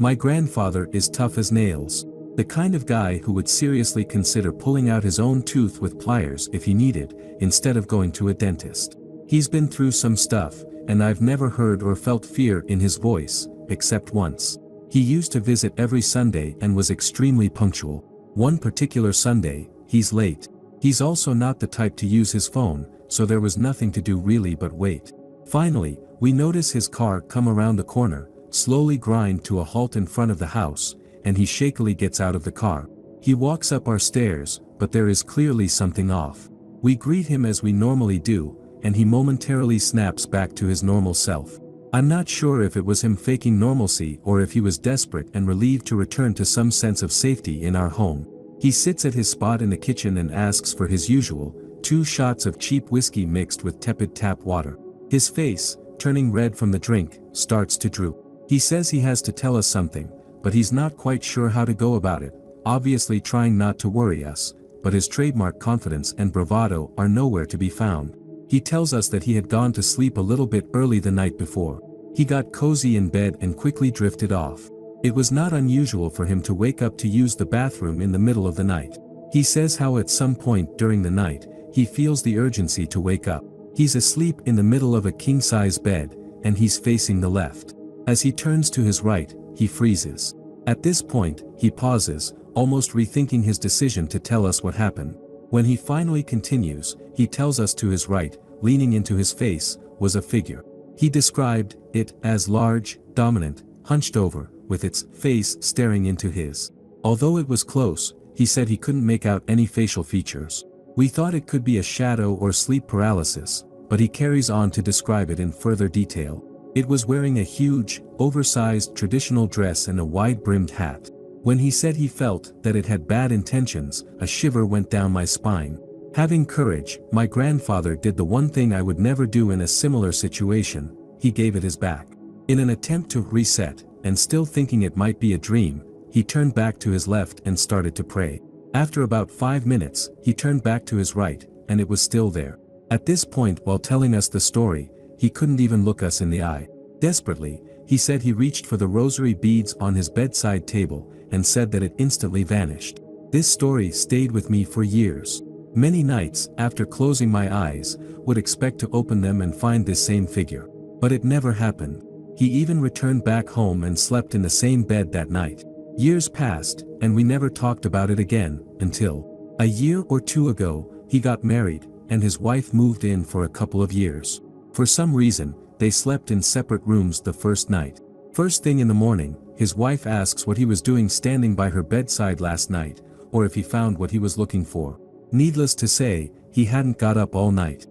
My grandfather is tough as nails. The kind of guy who would seriously consider pulling out his own tooth with pliers if he needed, instead of going to a dentist. He's been through some stuff, and I've never heard or felt fear in his voice, except once. He used to visit every Sunday and was extremely punctual. One particular Sunday, he's late. He's also not the type to use his phone, so there was nothing to do really but wait. Finally, we notice his car come around the corner, slowly grind to a halt in front of the house, and he shakily gets out of the car. He walks up our stairs, but there is clearly something off. We greet him as we normally do, and he momentarily snaps back to his normal self. I'm not sure if it was him faking normalcy or if he was desperate and relieved to return to some sense of safety in our home. He sits at his spot in the kitchen and asks for his usual, 2 shots of cheap whiskey mixed with tepid tap water. His face, turning red from the drink, starts to droop. He says he has to tell us something, but he's not quite sure how to go about it, obviously trying not to worry us, but his trademark confidence and bravado are nowhere to be found. He tells us that he had gone to sleep a little bit early the night before. He got cozy in bed and quickly drifted off. It was not unusual for him to wake up to use the bathroom in the middle of the night. He says how at some point during the night, he feels the urgency to wake up. He's asleep in the middle of a king-size bed, and he's facing the left. As he turns to his right, he freezes. At this point, he pauses, almost rethinking his decision to tell us what happened. When he finally continues, he tells us to his right, leaning into his face, was a figure. He described it as large, dominant, hunched over, with its face staring into his. Although it was close, he said he couldn't make out any facial features. We thought it could be a shadow or sleep paralysis, but he carries on to describe it in further detail. It was wearing a huge, oversized traditional dress and a wide-brimmed hat. When he said he felt that it had bad intentions, a shiver went down my spine. Having courage, my grandfather did the one thing I would never do in a similar situation, he gave it his back. In an attempt to reset, and still thinking it might be a dream, he turned back to his left and started to pray. After about 5 minutes, he turned back to his right, and it was still there. At this point while telling us the story, he couldn't even look us in the eye. Desperately, he said he reached for the rosary beads on his bedside table, and said that it instantly vanished. This story stayed with me for years. Many nights, after closing my eyes, would expect to open them and find this same figure. But it never happened. He even returned back home and slept in the same bed that night. Years passed, and we never talked about it again, until a year or 2 ago, he got married, and his wife moved in for a couple of years. For some reason, they slept in separate rooms the first night. First thing in the morning, his wife asks what he was doing standing by her bedside last night, or if he found what he was looking for. Needless to say, he hadn't got up all night.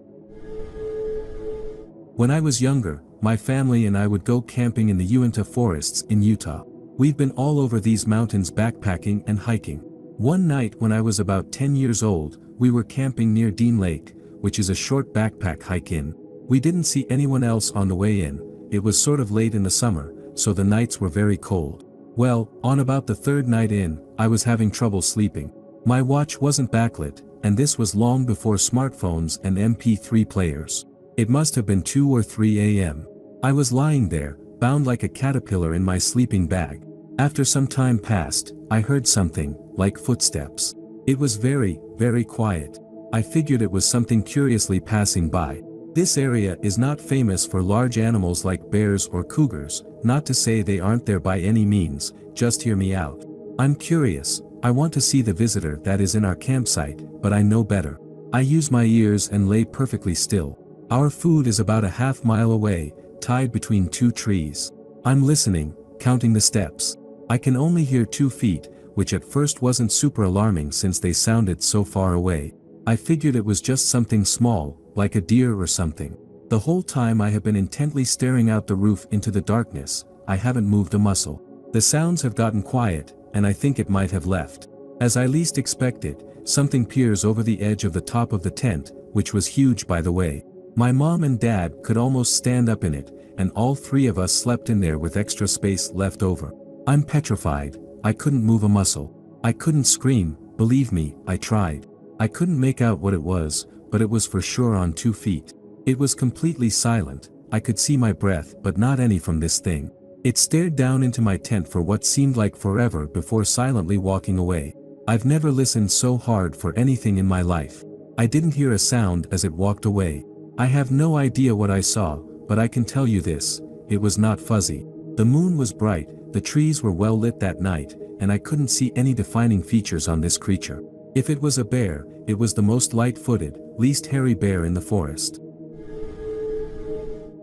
When I was younger, my family and I would go camping in the Uinta forests in Utah. We've been all over these mountains backpacking and hiking. One night when I was about 10 years old, we were camping near Dean Lake, which is a short backpack hike in. We didn't see anyone else on the way in. It was sort of late in the summer, so the nights were very cold. Well, on about the 3rd night in, I was having trouble sleeping. My watch wasn't backlit, and this was long before smartphones and MP3 players. It must have been 2 or 3 a.m. I was lying there, bound like a caterpillar in my sleeping bag. After some time passed, I heard something, like footsteps. It was very, very quiet. I figured it was something curiously passing by. This area is not famous for large animals like bears or cougars, not to say they aren't there by any means, just hear me out. I'm curious, I want to see the visitor that is in our campsite, but I know better. I use my ears and lay perfectly still. Our food is about a half-mile away, tied between two trees. I'm listening, counting the steps. I can only hear 2 feet, which at first wasn't super alarming since they sounded so far away. I figured it was just something small, like a deer or something. The whole time I have been intently staring out the roof into the darkness. I haven't moved a muscle. The sounds have gotten quiet, and I think it might have left. As I least expected, something peers over the edge of the top of the tent, which was huge by the way. My mom and dad could almost stand up in it, and all 3 of us slept in there with extra space left over. I'm petrified. I couldn't move a muscle. I couldn't scream, believe me, I tried. I couldn't make out what it was, but it was for sure on 2 feet. It was completely silent. I could see my breath, but not any from this thing. It stared down into my tent for what seemed like forever before silently walking away. I've never listened so hard for anything in my life. I didn't hear a sound as it walked away. I have no idea what I saw, but I can tell you this, it was not fuzzy. The moon was bright, the trees were well lit that night, and I couldn't see any defining features on this creature. If it was a bear, it was the most light-footed, least hairy bear in the forest.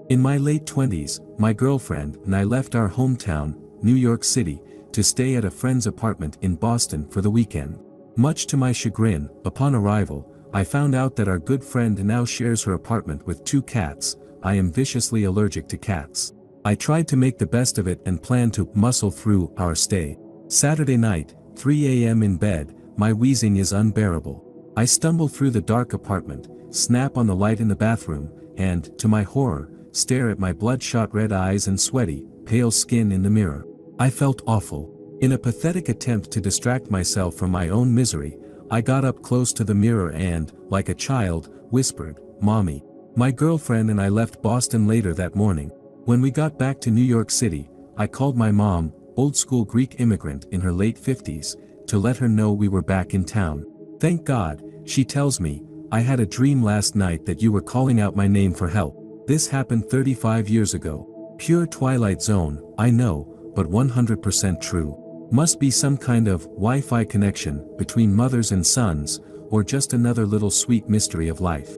In my late 20s, my girlfriend and I left our hometown, New York City, to stay at a friend's apartment in Boston for the weekend. Much to my chagrin, upon arrival, I found out that our good friend now shares her apartment with 2 cats. I am viciously allergic to cats. I tried to make the best of it and planned to muscle through our stay. Saturday night, 3 a.m. in bed, my wheezing is unbearable. I stumble through the dark apartment, snap on the light in the bathroom, and, to my horror, stare at my bloodshot red eyes and sweaty, pale skin in the mirror. I felt awful. In a pathetic attempt to distract myself from my own misery, I got up close to the mirror and, like a child, whispered, "Mommy." My girlfriend and I left Boston later that morning. When we got back to New York City, I called my mom, old-school Greek immigrant in her late 50s, to let her know we were back in town. "Thank God," she tells me, "I had a dream last night that you were calling out my name for help. This happened 35 years ago. Pure Twilight Zone, I know, but 100% true. Must be some kind of Wi-Fi connection between mothers and sons, or just another little sweet mystery of life."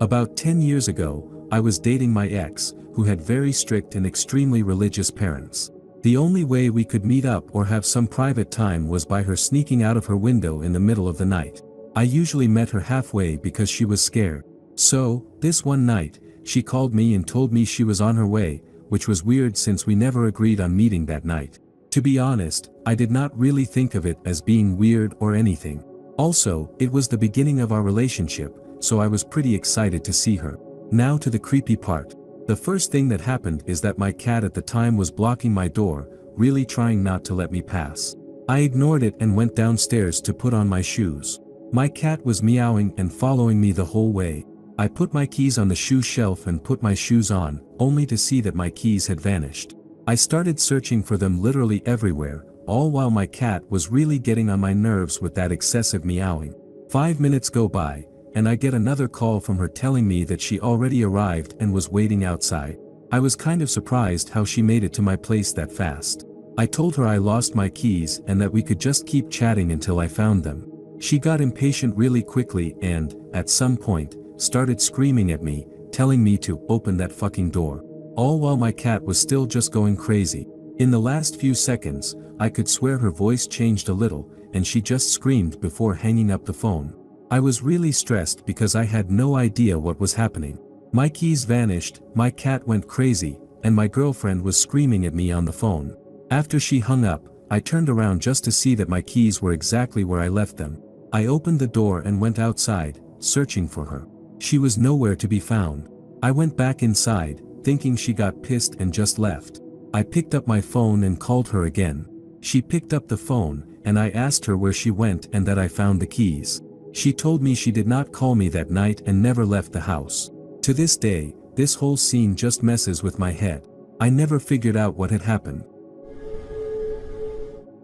About 10 years ago, I was dating my ex, who had very strict and extremely religious parents. The only way we could meet up or have some private time was by her sneaking out of her window in the middle of the night. I usually met her halfway because she was scared. So, this one night, she called me and told me she was on her way, which was weird since we never agreed on meeting that night. To be honest, I did not really think of it as being weird or anything. Also, it was the beginning of our relationship, so I was pretty excited to see her. Now to the creepy part. The first thing that happened is that my cat at the time was blocking my door, really trying not to let me pass. I ignored it and went downstairs to put on my shoes. My cat was meowing and following me the whole way. I put my keys on the shoe shelf and put my shoes on, only to see that my keys had vanished. I started searching for them literally everywhere, all while my cat was really getting on my nerves with that excessive meowing. 5 minutes go by, and I get another call from her telling me that she already arrived and was waiting outside. I was kind of surprised how she made it to my place that fast. I told her I lost my keys and that we could just keep chatting until I found them. She got impatient really quickly and, at some point, started screaming at me, telling me to open that fucking door. All while my cat was still just going crazy. In the last few seconds, I could swear her voice changed a little, and she just screamed before hanging up the phone. I was really stressed because I had no idea what was happening. My keys vanished, my cat went crazy, and my girlfriend was screaming at me on the phone. After she hung up, I turned around just to see that my keys were exactly where I left them. I opened the door and went outside, searching for her. She was nowhere to be found. I went back inside, thinking she got pissed and just left. I picked up my phone and called her again. She picked up the phone, and I asked her where she went and that I found the keys. She told me she did not call me that night and never left the house. To this day, this whole scene just messes with my head. I never figured out what had happened.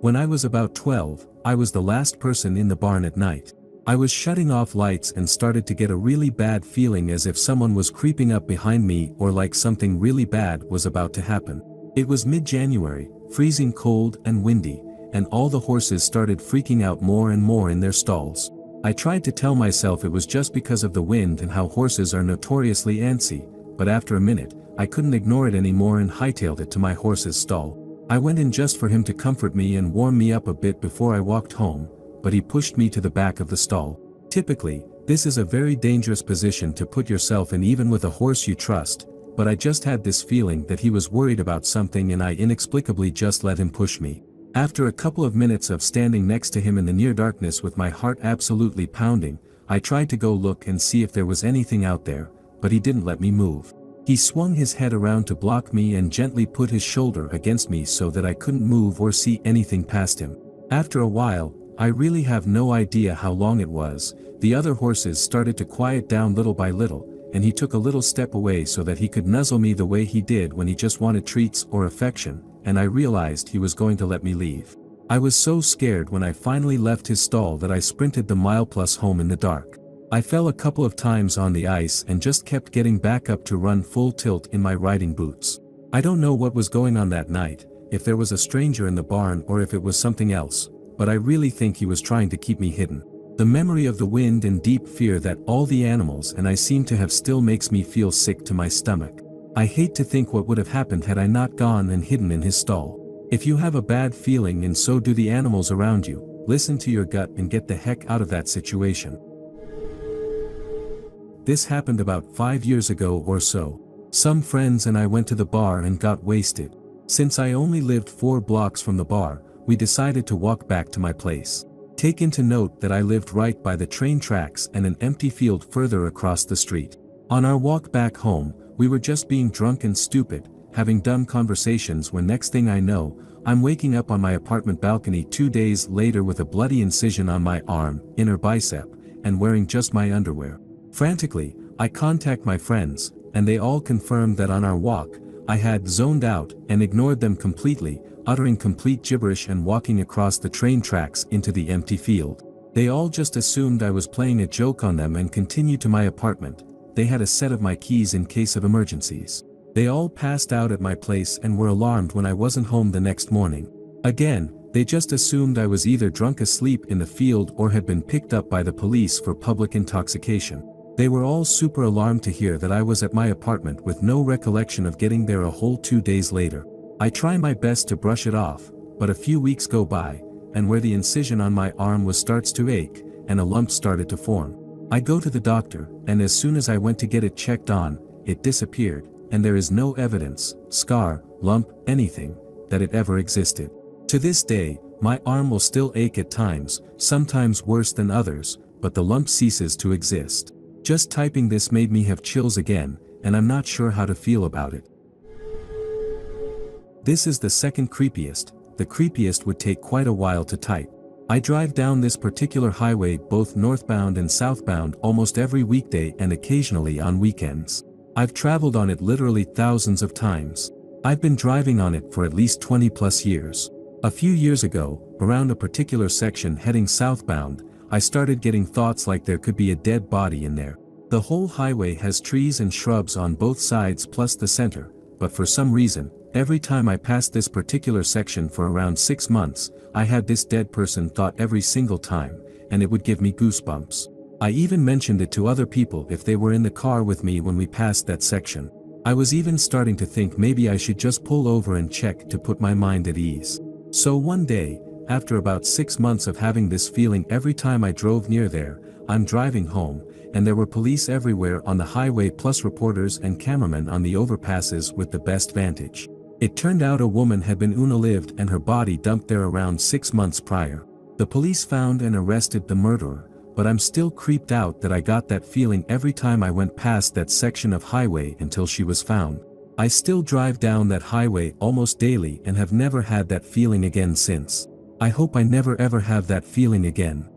When I was about 12, I was the last person in the barn at night. I was shutting off lights and started to get a really bad feeling as if someone was creeping up behind me or like something really bad was about to happen. It was mid-January, freezing cold and windy, and all the horses started freaking out more and more in their stalls. I tried to tell myself it was just because of the wind and how horses are notoriously antsy, but after a minute, I couldn't ignore it anymore and hightailed it to my horse's stall. I went in just for him to comfort me and warm me up a bit before I walked home, but he pushed me to the back of the stall. Typically, this is a very dangerous position to put yourself in even with a horse you trust, but I just had this feeling that he was worried about something and I inexplicably just let him push me. After a couple of minutes of standing next to him in the near darkness with my heart absolutely pounding, I tried to go look and see if there was anything out there, but he didn't let me move. He swung his head around to block me and gently put his shoulder against me so that I couldn't move or see anything past him. After a while, I really have no idea how long it was, the other horses started to quiet down little by little, and he took a little step away so that he could nuzzle me the way he did when he just wanted treats or affection, and I realized he was going to let me leave. I was so scared when I finally left his stall that I sprinted the mile-plus home in the dark. I fell a couple of times on the ice and just kept getting back up to run full tilt in my riding boots. I don't know what was going on that night, if there was a stranger in the barn or if it was something else, but I really think he was trying to keep me hidden. The memory of the wind and deep fear that all the animals and I seem to have still makes me feel sick to my stomach. I hate to think what would have happened had I not gone and hidden in his stall. If you have a bad feeling and so do the animals around you, listen to your gut and get the heck out of that situation. This happened about 5 years ago or so. Some friends and I went to the bar and got wasted. Since I only lived 4 blocks from the bar, we decided to walk back to my place. Take into note that I lived right by the train tracks and an empty field further across the street. On our walk back home, we were just being drunk and stupid, having dumb conversations when next thing I know, I'm waking up on my apartment balcony 2 days later with a bloody incision on my arm, inner bicep, and wearing just my underwear. Frantically, I contact my friends, and they all confirmed that on our walk, I had zoned out and ignored them completely, uttering complete gibberish and walking across the train tracks into the empty field. They all just assumed I was playing a joke on them and continued to my apartment. They had a set of my keys in case of emergencies. They all passed out at my place and were alarmed when I wasn't home the next morning. Again, they just assumed I was either drunk asleep in the field or had been picked up by the police for public intoxication. They were all super alarmed to hear that I was at my apartment with no recollection of getting there a whole 2 days later. I try my best to brush it off, but a few weeks go by, and where the incision on my arm starts to ache, and a lump started to form. I go to the doctor, and as soon as I went to get it checked on, it disappeared, and there is no evidence, scar, lump, anything, that it ever existed. To this day, my arm will still ache at times, sometimes worse than others, but the lump ceases to exist. Just typing this made me have chills again, and I'm not sure how to feel about it. This is the second creepiest. The creepiest would take quite a while to type. I drive down this particular highway both northbound and southbound almost every weekday and occasionally on weekends. I've traveled on it literally thousands of times. I've been driving on it for at least 20+ years. A few years ago, around a particular section heading southbound, I started getting thoughts like there could be a dead body in there. The whole highway has trees and shrubs on both sides plus the center, but for some reason, every time I passed this particular section for around 6 months, I had this dead person thought every single time, and it would give me goosebumps. I even mentioned it to other people if they were in the car with me when we passed that section. I was even starting to think maybe I should just pull over and check to put my mind at ease. So one day, after about 6 months of having this feeling every time I drove near there, I'm driving home, and there were police everywhere on the highway plus reporters and cameramen on the overpasses with the best vantage. It turned out a woman had been unalived and her body dumped there around 6 months prior. The police found and arrested the murderer, but I'm still creeped out that I got that feeling every time I went past that section of highway until she was found. I still drive down that highway almost daily and have never had that feeling again since. I hope I never ever have that feeling again.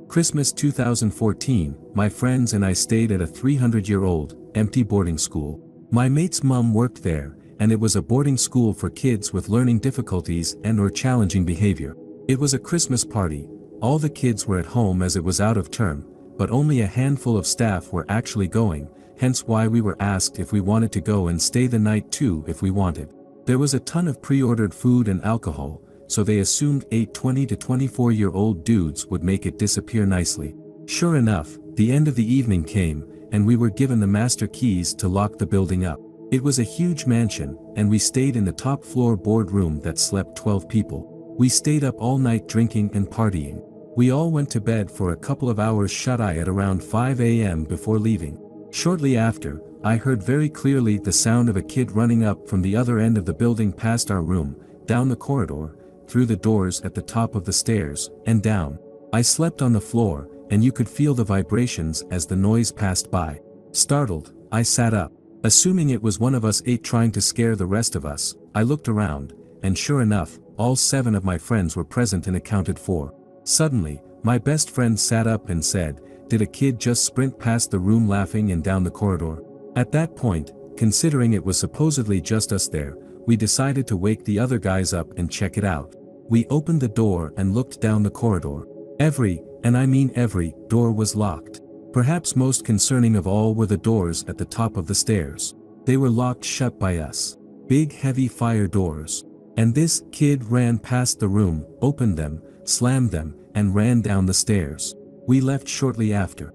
Christmas 2014, my friends and I stayed at a 300-year-old, empty boarding school. My mate's mom worked there, and it was a boarding school for kids with learning difficulties and/or challenging behavior. It was a Christmas party. All the kids were at home as it was out of term, but only a handful of staff were actually going, hence why we were asked if we wanted to go and stay the night too if we wanted. There was a ton of pre-ordered food and alcohol, so they assumed 8 20 to 24-year-old dudes would make it disappear nicely. Sure enough, the end of the evening came, and we were given the master keys to lock the building up. It was a huge mansion, and we stayed in the top floor boardroom that slept 12 people. We stayed up all night drinking and partying. We all went to bed for a couple of hours shut-eye at around 5 a.m. before leaving. Shortly after, I heard very clearly the sound of a kid running up from the other end of the building past our room, down the corridor, through the doors at the top of the stairs, and down. I slept on the floor, and you could feel the vibrations as the noise passed by. Startled, I sat up. Assuming it was one of us 8 trying to scare the rest of us, I looked around, and sure enough, all 7 of my friends were present and accounted for. Suddenly, my best friend sat up and said, "Did a kid just sprint past the room laughing and down the corridor?" At that point, considering it was supposedly just us there, we decided to wake the other guys up and check it out. We opened the door and looked down the corridor. Every, and I mean every, door was locked. Perhaps most concerning of all were the doors at the top of the stairs. They were locked shut by us. Big heavy fire doors. And this kid ran past the room, opened them, slammed them, and ran down the stairs. We left shortly after.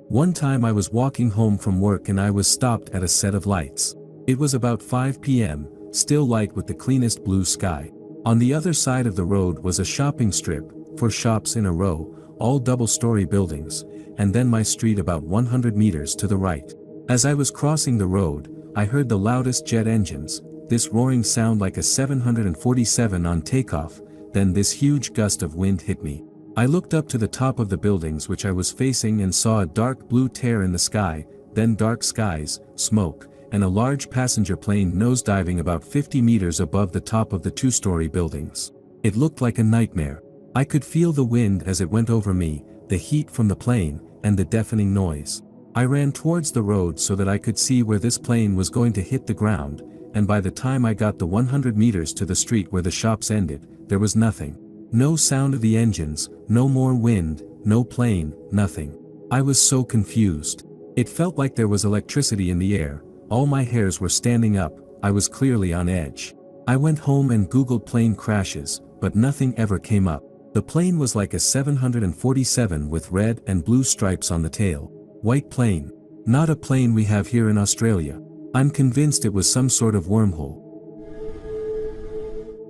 One time I was walking home from work and I was stopped at a set of lights. It was about 5 p.m., still light with the cleanest blue sky. On the other side of the road was a shopping strip, 4 shops in a row, all double-story buildings, and then my street about 100 meters to the right. As I was crossing the road, I heard the loudest jet engines, this roaring sound like a 747 on takeoff, then this huge gust of wind hit me. I looked up to the top of the buildings which I was facing and saw a dark blue tear in the sky, then dark skies, smoke, and a large passenger plane nosediving about 50 meters above the top of the 2-story buildings. It looked like a nightmare. I could feel the wind as it went over me, the heat from the plane, and the deafening noise. I ran towards the road so that I could see where this plane was going to hit the ground, and by the time I got the 100 meters to the street where the shops ended, there was nothing. No sound of the engines, no more wind, no plane, nothing. I was so confused. It felt like there was electricity in the air. All my hairs were standing up, I was clearly on edge. I went home and googled plane crashes, but nothing ever came up. The plane was like a 747 with red and blue stripes on the tail. White plane. Not a plane we have here in Australia. I'm convinced it was some sort of wormhole.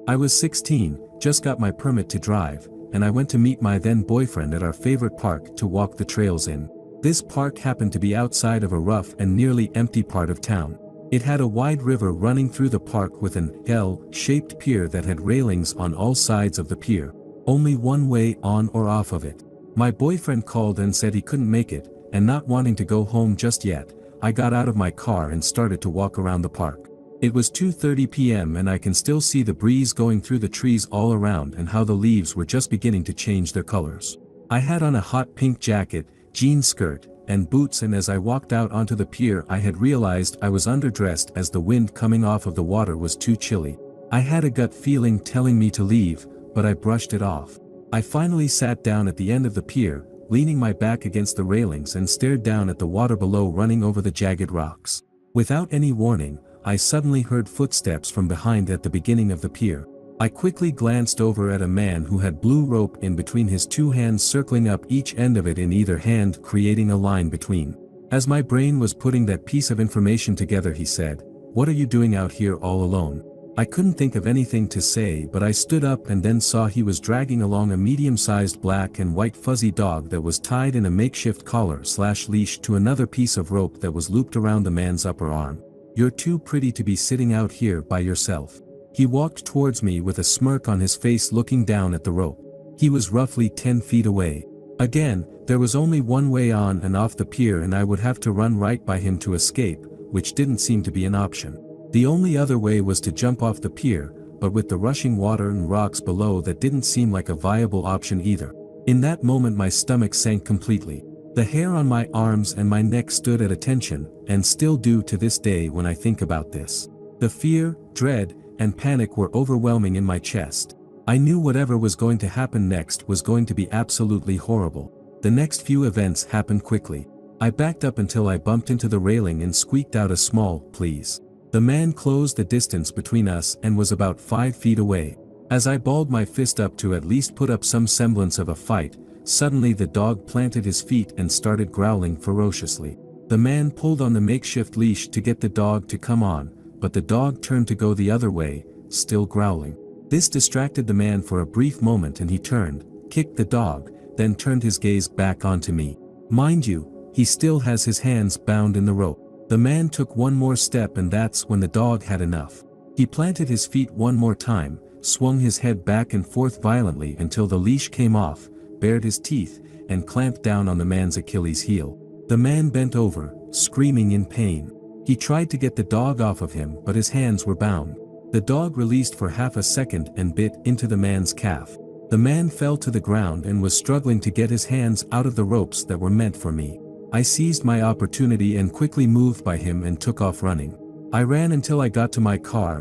I was 16, just got my permit to drive, and I went to meet my then boyfriend at our favorite park to walk the trails in. This park happened to be outside of a rough and nearly empty part of town. It had a wide river running through the park with an L-shaped pier that had railings on all sides of the pier. Only one way on or off of it. My boyfriend called and said he couldn't make it, and not wanting to go home just yet, I got out of my car and started to walk around the park. It was 2:30 p.m. and I can still see the breeze going through the trees all around and how the leaves were just beginning to change their colors. I had on a hot pink jacket, jean skirt, and boots, and as I walked out onto the pier I had realized I was underdressed as the wind coming off of the water was too chilly. I had a gut feeling telling me to leave, but I brushed it off. I finally sat down at the end of the pier, leaning my back against the railings and stared down at the water below running over the jagged rocks. Without any warning, I suddenly heard footsteps from behind at the beginning of the pier. I quickly glanced over at a man who had blue rope in between his 2 hands, circling up each end of it in either hand, creating a line between. As my brain was putting that piece of information together, he said, "What are you doing out here all alone?" I couldn't think of anything to say, but I stood up and then saw he was dragging along a medium-sized black and white fuzzy dog that was tied in a makeshift collar/leash to another piece of rope that was looped around the man's upper arm. "You're too pretty to be sitting out here by yourself." He walked towards me with a smirk on his face, looking down at the rope. He was roughly 10 feet away. Again, there was only one way on and off the pier, and I would have to run right by him to escape, which didn't seem to be an option. The only other way was to jump off the pier, but with the rushing water and rocks below, that didn't seem like a viable option either. In that moment my stomach sank completely. The hair on my arms and my neck stood at attention, and still do to this day when I think about this. The fear, dread, and panic were overwhelming in my chest. I knew whatever was going to happen next was going to be absolutely horrible. The next few events happened quickly. I backed up until I bumped into the railing and squeaked out a small, "Please." The man closed the distance between us and was about 5 feet away. As I balled my fist up to at least put up some semblance of a fight, suddenly the dog planted his feet and started growling ferociously. The man pulled on the makeshift leash to get the dog to come on, but the dog turned to go the other way, still growling. This distracted the man for a brief moment and he turned, kicked the dog, then turned his gaze back onto me. Mind you, he still has his hands bound in the rope. The man took one more step and that's when the dog had enough. He planted his feet one more time, swung his head back and forth violently until the leash came off, bared his teeth, and clamped down on the man's Achilles heel. The man bent over, screaming in pain. He tried to get the dog off of him but his hands were bound. The dog released for half a second and bit into the man's calf. The man fell to the ground and was struggling to get his hands out of the ropes that were meant for me. I seized my opportunity and quickly moved by him and took off running. I ran until I got to my car